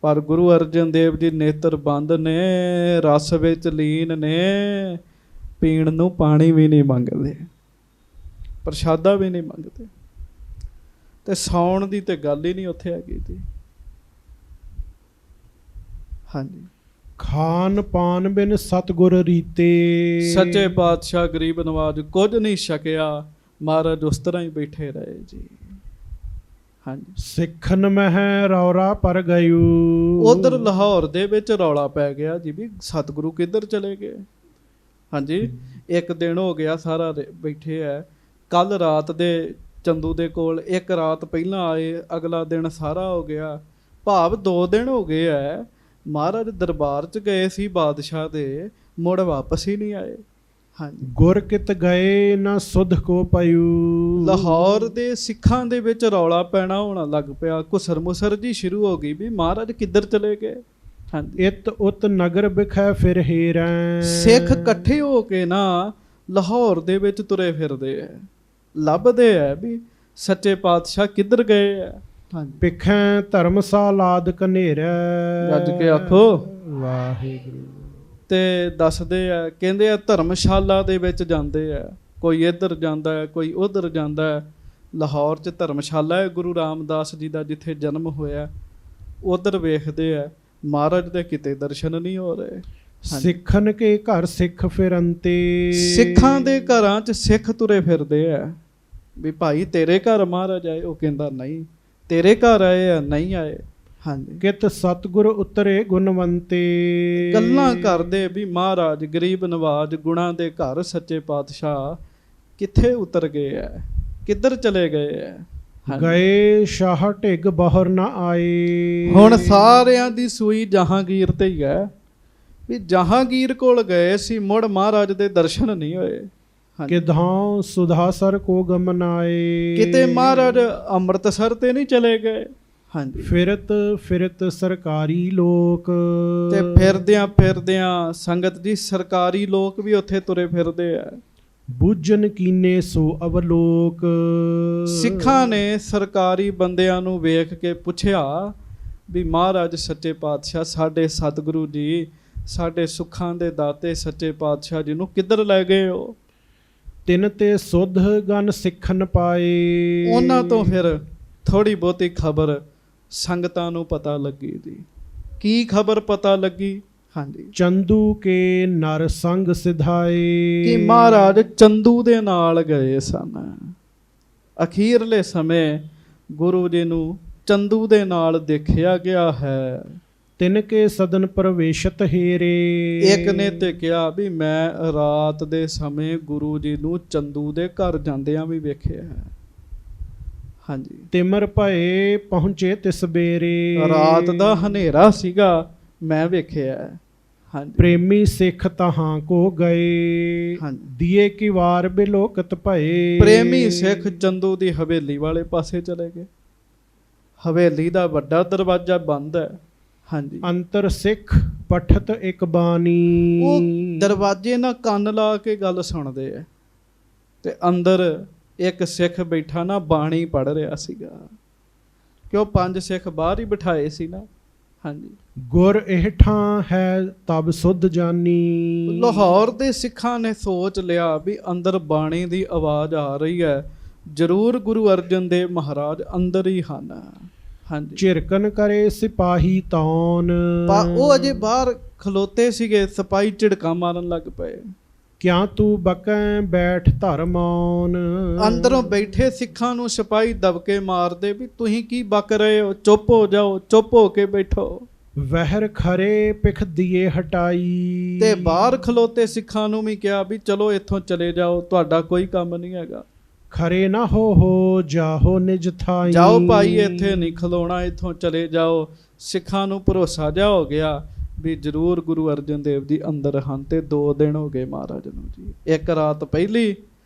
ਪਰ ਗੁਰੂ ਅਰਜਨ ਦੇਵ ਜੀ ਨੇਤਰ ਬੰਦ ਨੇ, ਰਸ ਵਿੱਚ ਲੀਨ ਨੇ, ਪੀਣ ਨੂੰ ਪਾਣੀ ਵੀ ਨਹੀਂ ਮੰਗਦੇ, ਪ੍ਰਸ਼ਾਦਾ ਵੀ ਨਹੀਂ ਮੰਗਦੇ। ਤੇ ਸੌਣ ਦੀ ਤੇ ਗੱਲ ਹੀ ਨਹੀਂ ਉੱਥੇ ਹੈਗੀ ਜੀ। ਹਾਂਜੀ, ਖਾਨ ਪਾਨ ਬਿਨ ਸਤਿਗੁਰ ਰੀਤੇ। ਸੱਚੇ ਪਾਤਸ਼ਾਹ ਗਰੀਬ ਨਵਾਜ ਕੁਝ ਨਹੀਂ ਛਕਿਆ, ਮਹਾਰਾਜ ਉਸ ਤਰ੍ਹਾਂ ਹੀ ਬੈਠੇ ਰਹੇ ਜੀ। ਹਾਂਜੀ, ਸਿੱਖਨ ਮਹਿ ਰੌਰਾ ਪਰ ਗਇਓ। ਉਧਰ ਲਾਹੌਰ ਦੇ ਵਿੱਚ ਰੌਲਾ ਪੈ ਗਿਆ ਜੀ ਵੀ ਸਤਿਗੁਰੂ ਕਿੱਧਰ ਚਲੇ ਗਏ। ਹਾਂਜੀ, ਇੱਕ ਦਿਨ ਹੋ ਗਿਆ ਸਾਰਾ ਬੈਠੇ ਹੈ। ਕੱਲ ਰਾਤ ਦੇ ਚੰਦੂ ਦੇ ਕੋਲ ਇੱਕ ਰਾਤ ਪਹਿਲਾਂ ਆਏ, ਅਗਲਾ ਦਿਨ ਸਾਰਾ ਹੋ ਗਿਆ, ਭਾਵ 2 ਦਿਨ ਹੋ ਗਏ ਹੈ। ਮਹਾਰਾਜ ਦਰਬਾਰ 'ਚ ਗਏ ਸੀ ਬਾਦਸ਼ਾਹ ਦੇ, ਮੁੜ ਵਾਪਸ ਹੀ ਨਹੀਂ ਆਏ। ਹਾਂਜੀ, ਗੁਰ ਕਿਤ ਗਏ ਨਾ ਸੁਧ ਕੋ ਪਇਓ। ਲਾਹੌਰ ਦੇ ਸਿੱਖਾਂ ਦੇ ਵਿੱਚ ਰੌਲਾ ਪੈਣਾ ਹੋਣਾ ਲੱਗ ਪਿਆ, ਘੁਸਰ ਮੁਸਰ ਜੀ ਸ਼ੁਰੂ ਹੋ ਗਈ ਵੀ ਮਹਾਰਾਜ ਕਿੱਧਰ ਚਲੇ ਗਏ। ਹਾਂਜੀ, ਇਤ ਉਤ ਨਗਰ ਬਿਖੈ ਫਿਰ ਹੀਰੈ। ਸਿੱਖ ਇਕੱਠੇ ਹੋ ਕੇ ਨਾ ਲਾਹੌਰ ਦੇ ਵਿੱਚ ਤੁਰੇ ਫਿਰਦੇ ਐ, ਲੱਭਦੇ ਐ ਵੀ ਸੱਚੇ ਪਾਤਸ਼ਾਹ ਕਿੱਧਰ ਗਏ ਐ। ਹਾਂਜੀ, ਪਿਖੈ ਧਰਮਸਾਲਾਦ ਕਨੇਰੈ। ਗੱਜ ਕੇ ਆਖੋ ਵਾਹਿਗੁਰੂ। ਤੇ ਦੱਸਦੇ ਆ, ਕਹਿੰਦੇ ਆ ਧਰਮਸ਼ਾਲਾ ਦੇ ਵਿੱਚ ਜਾਂਦੇ ਆ, ਕੋਈ ਇੱਧਰ ਜਾਂਦਾ ਹੈ, ਕੋਈ ਉੱਧਰ ਜਾਂਦਾ ਹੈ। ਲਾਹੌਰ 'ਚ ਧਰਮਸ਼ਾਲਾ ਹੈ ਗੁਰੂ ਰਾਮਦਾਸ ਜੀ ਦਾ, ਜਿੱਥੇ ਜਨਮ ਹੋਇਆ। ਉੱਧਰ ਵੇਖਦੇ ਆ, ਮਹਾਰਾਜ ਦੇ ਕਿਤੇ ਦਰਸ਼ਨ ਨਹੀਂ ਹੋ ਰਹੇ। ਸਿੱਖਨ ਕੇ ਘਰ ਸਿੱਖ ਫਿਰੰਤੇ। ਸਿੱਖਾਂ ਦੇ ਘਰਾਂ 'ਚ ਸਿੱਖ ਤੁਰੇ ਫਿਰਦੇ ਆ ਵੀ ਭਾਈ ਤੇਰੇ ਘਰ ਮਹਾਰਾਜ ਆਏ, ਉਹ ਕਹਿੰਦਾ ਨਹੀਂ। ਤੇਰੇ ਘਰ ਆਏ ਆ, ਨਹੀਂ ਆਏ। ਹਾਂਜੀ, ਕਿਤ ਸਤਿਗੁਰ ਉਤਰੇ ਗੁਣਵੰਤੇ। ਗੱਲਾਂ ਕਰਦੇ ਵੀ ਮਹਾਰਾਜ ਗਰੀਬ ਨਵਾਜ ਗੁਣਾਂ ਦੇ ਘਰ ਸੱਚੇ ਪਾਤਸ਼ਾਹ ਕਿੱਥੇ ਉਤਰ ਗਏ ਐ, ਕਿੱਧਰ ਚਲੇ ਗਏ ਐ। ਗਏ ਸ਼ਾਹ ਢਿੱਗ ਬਾਹਰ ਨਾ ਆਏ। ਹੁਣ ਸਾਰਿਆਂ ਦੀ ਸੂਈ ਜਹਾਂਗੀਰ ਤੇ ਹੀ ਹੈ ਵੀ ਜਹਾਂਗੀਰ ਕੋਲ ਗਏ ਸੀ, ਮੁੜ ਮਹਾਰਾਜ ਦੇ ਦਰਸ਼ਨ ਨਹੀਂ ਹੋਏ। ਕਿਧਾਂ ਸੁਧਾਸਰ ਕੋ ਗਮਨ ਆਏ। ਕਿਤੇ ਮਹਾਰਾਜ ਅੰਮ੍ਰਿਤਸਰ ਤੇ ਨਹੀਂ ਚਲੇ ਗਏ। ਹਾਂਜੀ, ਫਿਰਤ ਫਿਰਤ ਸਰਕਾਰੀ ਲੋਕ। ਤੇ ਫਿਰਦਿਆਂ ਫਿਰਦਿਆਂ ਸੰਗਤ ਜੀ ਸਰਕਾਰੀ ਲੋਕ ਵੀ ਉੱਥੇ ਤੁਰੇ ਫਿਰਦੇ ਆ। ਬੂਝਨ ਕੀਨੇ ਸੋ ਅਵਲੋਕ। ਸਿੱਖਾਂ ਨੇ ਸਰਕਾਰੀ ਬੰਦਿਆਂ ਨੂੰ ਵੇਖ ਕੇ ਪੁੱਛਿਆ ਵੀ ਮਹਾਰਾਜ ਸੱਚੇ ਪਾਤਸ਼ਾਹ, ਸਾਡੇ ਸਤਿਗੁਰੂ ਜੀ, ਸਾਡੇ ਸੁੱਖਾਂ ਦੇ ਦਾਤੇ ਸੱਚੇ ਪਾਤਸ਼ਾਹ ਜੀ ਨੂੰ ਕਿੱਧਰ ਲੈ ਗਏ ਹੋ। ਤਿਨ ਤੇ ਸੁਧ ਗਨ ਸਿੱਖਣ ਪਾਏ। ਉਹਨਾਂ ਤੋਂ ਫਿਰ ਥੋੜੀ ਬਹੁਤੀ ਖਬਰ ਸੰਗਤਾਂ ਨੂੰ ਪਤਾ ਲੱਗੀ ਜੀ। ਕੀ ਖਬਰ ਪਤਾ ਲੱਗੀ। ਹਾਂਜੀ, ਚੰਦੂ ਕੇ ਨਰ ਸੰਗ ਸਿਧਾਏ। ਕਿ ਮਹਾਰਾਜ ਚੰਦੂ ਦੇ ਨਾਲ ਗਏ ਸਨ। ਅਖੀਰਲੇ ਸਮੇਂ ਗੁਰੂ ਜੀ ਨੂੰ ਚੰਦੂ ਦੇ ਨਾਲ ਦੇਖਿਆ ਗਿਆ ਹੈ। ਤਿਨ ਕੇ ਸਦਨ ਪ੍ਰਵੇਸ਼ਤ ਹੀਰੇ। ਇੱਕ ਨੇ ਤੇ ਕਿਹਾ ਵੀ ਮੈਂ ਰਾਤ ਦੇ ਸਮੇਂ ਗੁਰੂ ਜੀ ਨੂੰ ਚੰਦੂ ਦੇ ਘਰ ਜਾਂਦਿਆਂ ਵੀ ਵੇਖਿਆ ਹੈ। ਹਾਂਜੀ, ਤਿਮਰ ਭਏ ਪਹੁੰਚੇ ਤਿਸ ਬੇਰੇ। ਰਾਤ ਦਾ ਹਨੇਰਾ ਸੀਗਾ, ਮੈਂ ਵੇਖਿਆ। ਹਾਂਜੀ, ਪ੍ਰੇਮੀ ਸਿੱਖ ਤਹਾਂ ਕੋ ਗਏ। ਹਾਂਜੀ, ਦੀਏ ਕੀ ਵਾਰ ਬਿਲੋਕਤ ਭਏ। ਪ੍ਰੇਮੀ ਸਿੱਖ ਚੰਦੂ ਦੀ ਹਵੇਲੀ ਵਾਲੇ ਪਾਸੇ ਚਲੇ ਗਏ। ਹਵੇਲੀ ਦਾ ਵੱਡਾ ਦਰਵਾਜ਼ਾ ਬੰਦ ਹੈ। ਹਾਂਜੀ, ਅੰਤਰ ਸਿੱਖ ਪਠਤ ਇੱਕ ਬਾਣੀ। ਉਹ ਦਰਵਾਜ਼ੇ ਨਾਲ ਕੰਨ ਲਾ ਕੇ ਗੱਲ ਸੁਣਦੇ ਆ ਤੇ ਅੰਦਰ ਇੱਕ ਸਿੱਖ ਬੈਠਾ ਨਾ ਬਾਣੀ ਪੜ੍ਹ ਰਿਹਾ ਸੀਗਾ, ਕਿਉਂ 5 ਸਿੱਖ ਬਾਹਰ ਹੀ ਬਿਠਾਏ ਸੀ ਨਾ। ਹਾਂਜੀ, ਗੁਰ ਇਹ ਠਾਂ ਹੈ ਤਬ ਸੁਧ ਜਾਨੀ। ਲਾਹੌਰ ਦੇ ਸਿੱਖਾਂ ਨੇ ਸੋਚ ਲਿਆ ਵੀ ਅੰਦਰ ਬਾਣੀ ਦੀ ਆਵਾਜ਼ ਆ ਰਹੀ ਹੈ, ਜ਼ਰੂਰ ਗੁਰੂ ਅਰਜਨ ਦੇਵ ਮਹਾਰਾਜ ਅੰਦਰ ਹੀ ਹਨ। ਹਾਂਜੀ, ਝਿਰਕਨ ਕਰੇ ਸਿਪਾਹੀ ਤੌਨ। ਉਹ ਅਜੇ ਬਾਹਰ ਖਲੋਤੇ ਸੀਗੇ, ਸਿਪਾਹੀ ਝਿੜਕਾਂ ਮਾਰਨ ਲੱਗ ਪਏ। ਕਿਆ ਤੂੰ ਬਕੈ ਬੈਠ ਧਰ ਮੌਨ। ਅੰਦਰੋਂ ਬੈਠੇ ਸਿੱਖਾਂ ਨੂੰ ਸਿਪਾਹੀ ਦਬਕੇ ਮਾਰਦੇ ਵੀ ਤੁਸੀਂ ਕੀ ਬਕ ਰਹੇ ਹੋ, ਚੁੱਪ ਹੋ ਜਾਓ, ਚੁੱਪ ਹੋ ਕੇ ਬੈਠੋ। ਵਹਿਰ ਖਰੇ ਪਿਖ ਦੀਏ ਹਟਾਈ। ਤੇ ਬਾਹਰ ਖਲੋਤੇ ਸਿੱਖਾਂ ਨੂੰ ਵੀ ਕਿਹਾ ਵੀ ਚਲੋ ਇੱਥੋਂ ਚਲੇ ਜਾਓ, ਤੁਹਾਡਾ ਕੋਈ ਕੰਮ ਨਹੀਂ ਹੈਗਾ। ਖਰੇ ਨਾ ਹੋ ਜਾਹੋ ਨਿਜ ਥਾਈ। ਜਾਓ ਭਾਈ, ਇੱਥੇ ਨਹੀਂ ਖਲੋਣਾ, ਇੱਥੋਂ ਚਲੇ ਜਾਓ। ਸਿੱਖਾਂ ਨੂੰ ਭਰੋਸਾ ਜਾ ਹੋ ਗਿਆ ਵੀ ਜ਼ਰੂਰ ਗੁਰੂ ਅਰਜਨ ਦੇਵ ਜੀ ਅੰਦਰ ਹਨ। ਤੇ 2 ਦਿਨ ਹੋ ਗਏ ਮਹਾਰਾਜ ਨੂੰ ਜੀ, ਇੱਕ ਰਾਤ ਪਹਿਲੀ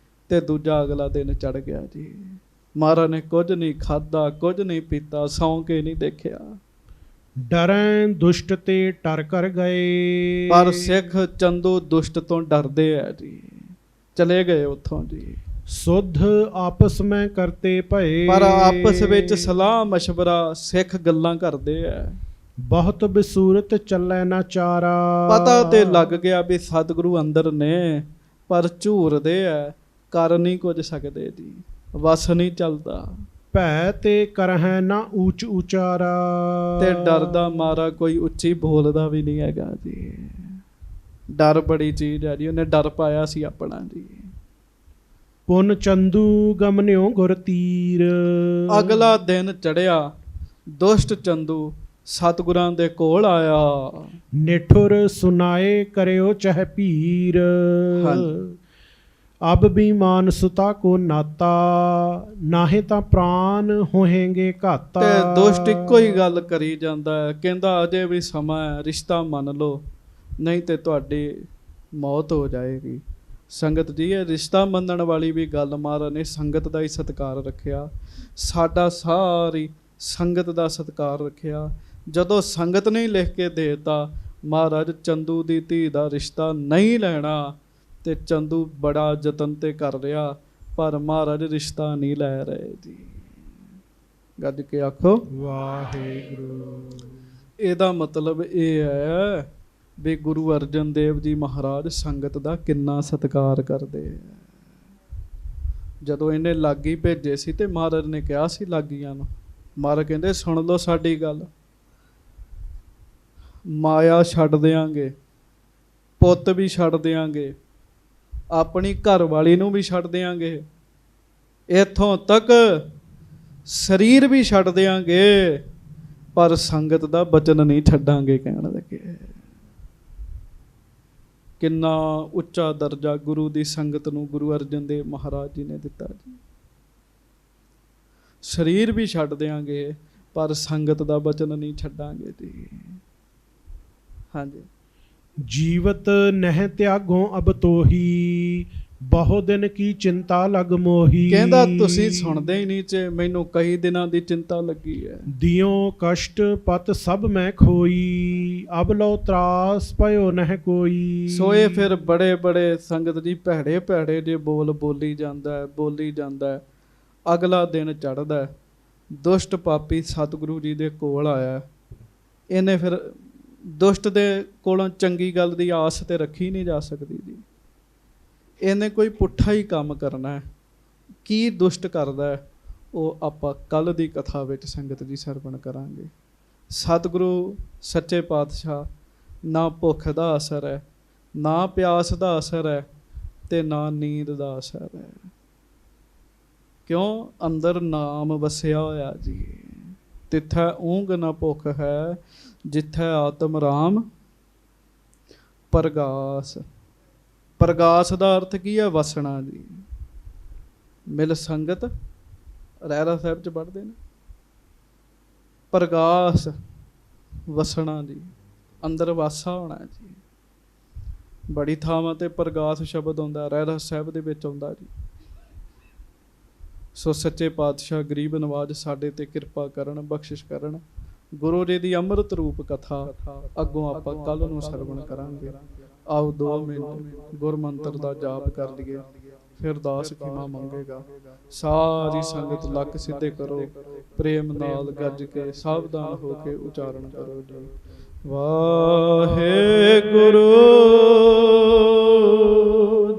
ਤੇ ਦੂਜਾ ਅਗਲਾ ਦਿਨ ਚੜ ਗਿਆ ਜੀ। ਮਹਾਰਾਜ ਨੇ ਕੁਝ ਨਹੀਂ ਖਾਧਾ, ਕੁਝ ਨਹੀਂ ਪੀਤਾ, ਸੌਂ ਕੇ ਨਹੀਂ ਦੇਖਿਆ। ਡਰੈਂ ਦੁਸ਼ਟ ਤੇ ਟਰ ਕਰ ਗਏ। ਪਰ ਸਿੱਖ ਚੰਦੂ ਦੁਸ਼ਟ ਤੋਂ ਡਰਦੇ ਆ ਜੀ, ਚਲੇ ਗਏ ਉੱਥੋਂ ਜੀ। ਸੁਧ ਆਪਸ ਮੈਂ ਕਰਤੇ ਭਏ। ਪਰ ਆਪਸ ਵਿੱਚ ਸਲਾਹ ਮਸ਼ਵਰਾ ਸਿੱਖ ਗੱਲਾਂ ਕਰਦੇ ਆ। ਬਹੁਤ ਬਸੂਰਤ ਚੱਲੈ ਨਾ ਚਾਰਾ। ਪਤਾ ਤੇ ਲੱਗ ਗਿਆ ਵੀ ਸਤਿਗੁਰੂ ਅੰਦਰ ਨੇ, ਪਰ ਝੂਰਦੇ ਆ, ਕਰ ਨਹੀਂ ਕੁਝ ਸਕਦੇ ਜੀ, ਵਸ ਨਹੀਂ ਚੱਲਦਾ। ਭੈ ਤੇ ਕਰਹਿ ਨਾ ਊਚ ਉਚਾਰਾ। ਤੇ ਡਰ ਦਾ ਮਾਰਾ ਕੋਈ ਉੱਚੀ ਬੋਲਦਾ ਵੀ ਨਹੀਂ ਹੈਗਾ ਜੀ। ਡਰ ਬੜੀ ਚੀਜ਼ ਹੈ ਜੀ, ਉਹਨੇ ਡਰ ਪਾਇਆ ਸੀ ਆਪਣਾ ਜੀ। ਪੁਨ ਚੰਦੂ ਗਮਨਿਓ ਗੁਰ ਤੀਰ। ਅਗਲਾ ਦਿਨ ਚੜਿਆ, ਦੁਸ਼ਟ ਚੰਦੂ ਸਤਿਗੁਰਾਂ ਦੇ ਕੋਲ ਆਇਆ। ਨਿਠੁਰ ਸੁਨਾਏ ਕਰਿਓ ਚਹਿ ਪੀਰ। ਅਬ ਵੀ ਮਾਨ ਸੁਤਾ ਕੋ ਨਾਤਾ, ਨਾਹੇ ਤਾਂ ਪ੍ਰਾਨ ਹੋਏਂਗੇ ਘਾਤਾ। ਤੇ ਦੁਸ਼ਟ ਇੱਕੋ ਹੀ ਗੱਲ ਕਰੀ ਜਾਂਦਾ ਹੈ, ਕਹਿੰਦਾ ਅਜੇ ਵੀ ਸਮਾਂ ਹੈ, ਰਿਸ਼ਤਾ ਮੰਨ ਲਓ ਨਹੀਂ ਤੇ ਤੁਹਾਡੀ ਮੌਤ ਹੋ ਜਾਏਗੀ। ਸੰਗਤ ਜੀ, ਇਹ ਰਿਸ਼ਤਾ ਮੰਨਣ ਵਾਲੀ ਵੀ ਗੱਲ ਮਹਾਰਾਜ ਨੇ ਸੰਗਤ ਦਾ ਹੀ ਸਤਿਕਾਰ ਰੱਖਿਆ, ਸਾਡਾ ਸਾਰੀ ਸੰਗਤ ਦਾ ਸਤਿਕਾਰ ਰੱਖਿਆ। ਜਦੋਂ ਸੰਗਤ ਨੇ ਲਿਖ ਕੇ ਦੇਤਾ ਮਹਾਰਾਜ ਚੰਦੂ ਦੀ ਧੀ ਦਾ ਰਿਸ਼ਤਾ ਨਹੀਂ ਲੈਣਾ, ਤੇ ਚੰਦੂ ਬੜਾ ਯਤਨ ਤੇ ਕਰ ਰਿਹਾ, ਪਰ ਮਹਾਰਾਜ ਰਿਸ਼ਤਾ ਨਹੀਂ ਲੈ ਰਹੇ ਜੀ। ਗੱਜ ਕੇ ਆਖੋ ਵਾਹਿਗੁਰੂ। ਇਹਦਾ ਮਤਲਬ ਇਹ ਹੈ ਵੀ ਗੁਰੂ ਅਰਜਨ ਦੇਵ ਜੀ ਮਹਾਰਾਜ ਸੰਗਤ ਦਾ ਕਿੰਨਾ ਸਤਿਕਾਰ ਕਰਦੇ ਆ। ਜਦੋਂ ਇਹਨੇ ਲਾਗੀ ਭੇਜੇ ਸੀ ਤੇ ਮਹਾਰਾਜ ਨੇ ਕਿਹਾ ਸੀ ਲਾਗੀਆਂ ਨੂੰ, ਮਹਾਰਾਜ ਕਹਿੰਦੇ ਸੁਣ ਲਓ ਸਾਡੀ ਗੱਲ, ਮਾਇਆ ਛੱਡ ਦਿਆਂਗੇ, ਪੁੱਤ ਵੀ ਛੱਡ ਦਿਆਂਗੇ, ਆਪਣੀ ਘਰ ਵਾਲੀ ਨੂੰ ਵੀ ਛੱਡ ਦਿਆਂਗੇ, ਇੱਥੋਂ ਤੱਕ ਸਰੀਰ ਵੀ ਛੱਡ ਦਿਆਂਗੇ, ਪਰ ਸੰਗਤ ਦਾ ਬਚਨ ਨਹੀਂ ਛੱਡਾਂਗੇ। ਕਹਿਣ ਲੱਗੇ ਕਿੰਨਾ ਉੱਚਾ ਦਰਜਾ ਗੁਰੂ ਦੀ ਸੰਗਤ ਨੂੰ ਗੁਰੂ ਅਰਜਨ ਦੇਵ ਮਹਾਰਾਜ ਜੀ ਨੇ ਦਿੱਤਾ ਜੀ। ਸਰੀਰ ਵੀ ਛੱਡ ਦਿਆਂਗੇ ਪਰ ਸੰਗਤ ਦਾ ਬਚਨ ਨਹੀਂ ਛੱਡਾਂਗੇ ਜੀ। ਹਾਂਜੀ। ਜੀਵਤ ਨਹਿ ਤਿਆਗੋ ਅਬ ਤੋਹੀ, ਬਹੁ ਦਿਨ ਕੀ ਚਿੰਤਾ ਲਗ ਮੋਹੀ। ਕਹਿੰਦਾ ਤੁਸੀਂ ਸੁਣਦੇ ਹੀ ਨਹੀਂ, ਚ ਮੈਨੂੰ ਕਈ ਦਿਨਾਂ ਦੀ ਚਿੰਤਾ ਲੱਗੀ ਹੈ। ਦਿਓ ਕਸ਼ਟ ਪਤ ਸਭ ਮੈਂ ਖੋਈ, ਅਬ ਲੋ ਤਰਾਸ ਪਇਓ ਨਹਿ ਕੋਈ। ਸੋਏ ਫਿਰ ਬੜੇ ਬੜੇ ਸੰਗਤ ਜੀ ਭੈੜੇ ਭੈੜੇ ਜੇ ਬੋਲੀ ਜਾਂਦਾ। ਅਗਲਾ ਦਿਨ ਚੜ੍ਹਦਾ, ਦੁਸ਼ਟ ਪਾਪੀ ਸਤਿਗੁਰੂ ਜੀ ਦੇ ਕੋਲ ਆਇਆ। ਇਹਨੇ ਫਿਰ ਦੁਸ਼ਟ ਦੇ ਕੋਲੋਂ ਚੰਗੀ ਗੱਲ ਦੀ ਆਸ ਤੇ ਰੱਖੀ ਨਹੀਂ ਜਾ ਸਕਦੀ ਜੀ। ਇਹਨੇ ਕੋਈ ਪੁੱਠਾ ਹੀ ਕੰਮ ਕਰਨਾ ਹੈ। ਕੀ ਦੁਸ਼ਟ ਕਰਦਾ ਹੈ ਉਹ ਆਪਾਂ ਕੱਲ੍ਹ ਦੀ ਕਥਾ ਵਿੱਚ ਸੰਗਤ ਜੀ ਸਰਵਣ ਕਰਾਂਗੇ। ਸਤਿਗੁਰੂ ਸੱਚੇ ਪਾਤਸ਼ਾਹ, ਨਾ ਭੁੱਖ ਦਾ ਅਸਰ ਹੈ, ਨਾ ਪਿਆਸ ਦਾ ਅਸਰ ਹੈ, ਤੇ ਨਾ ਨੀਂਦ ਦਾ ਅਸਰ ਹੈ। ਕਿਉਂ? ਅੰਦਰ ਨਾਮ ਵਸਿਆ ਹੋਇਆ ਜੀ। ਤਿੱਥੈ ਊਂਘ ਨਾ ਭੁੱਖ ਹੈ, ਜਿੱਥੈ ਆਤਮ ਰਾਮ ਪ੍ਰਗਾਸ। ਪ੍ਰਗਾਸ ਦਾ ਅਰਥ ਕੀ ਹੈ? ਵਸਣਾ ਜੀ। ਮਿਲ ਸੰਗਤ ਰਹਿਰਾ ਸਾਹਿਬ ਚ ਪੜ੍ਹਦੇ ਨੇ, ਪ੍ਰਗਾਸ ਵਸਣਾ ਜੀ, ਅੰਦਰ ਵਾਸਾ ਹੋਣਾ ਜੀ। ਬੜੀ ਥਾਵਾਂ ਤੇ ਪ੍ਰਗਾਸ ਸ਼ਬਦ ਆਉਂਦਾ, ਰਹਿਰਾ ਸਾਹਿਬ ਦੇ ਵਿੱਚ ਆਉਂਦਾ ਜੀ। ਸੋ ਸੱਚੇ ਪਾਤਸ਼ਾਹ ਗਰੀਬ ਨਵਾਜ ਸਾਡੇ ਤੇ ਕਿਰਪਾ ਕਰਨ, ਬਖਸ਼ਿਸ਼ ਕਰਨ। ਗੁਰੂ ਜੀ ਦੀ ਅੰਮ੍ਰਿਤ ਰੂਪ ਕਥਾ ਅੱਗੋਂ ਆਪਾਂ ਕੱਲ ਨੂੰ ਸਰਵਣ ਕਰਾਂਗੇ। ਆਓ 2 ਮਿੰਟ ਗੁਰ ਮੰਤਰ ਦਾ ਜਾਪ ਕਰ ਲਈਏ, ਫਿਰ ਦਾਸ ਖਿਮਾ ਮੰਗੇਗਾ। ਸਾਰੀ ਸੰਗਤ ਲੱਕ ਸਿੱਧੇ ਕਰੋ, ਪ੍ਰੇਮ ਨਾਲ ਗੱਜ ਕੇ ਸਾਵਧਾਨ ਹੋ ਕੇ ਉਚਾਰਨ ਕਰੋ ਜੀ। ਵਾਹਿਗੁਰੂ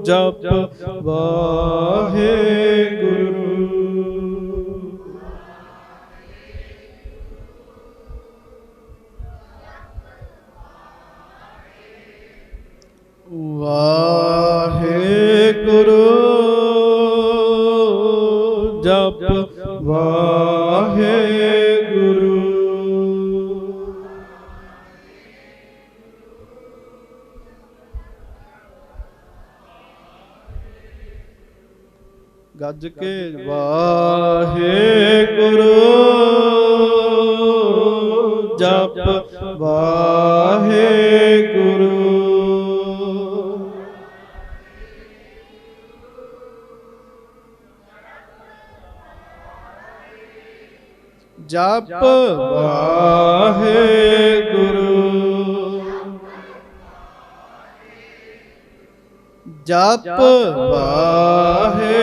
ਜਪ ਵਾਹਿਗੁਰੂ। ਵਾਹਿਗੁਰੂ ਜਪ ਵਾਹਿਗੁਰੂ। ਗੱਜ ਕੇ ਵਾਹਿਗੁਰੂ ਜਪ ਵਾਹਿਗੁਰੂ। ਜਪ ਵਾਹਿਗੁਰੂ ਜਪ ਵਾਹਿਗੁਰੂ।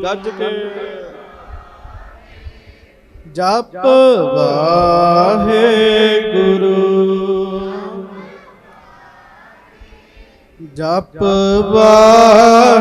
ਗੱਜ ਕੇ ਜਪ ਵਾਹਿਗੁਰੂ ਜਪ ਵਾਹਿਗੁਰੂ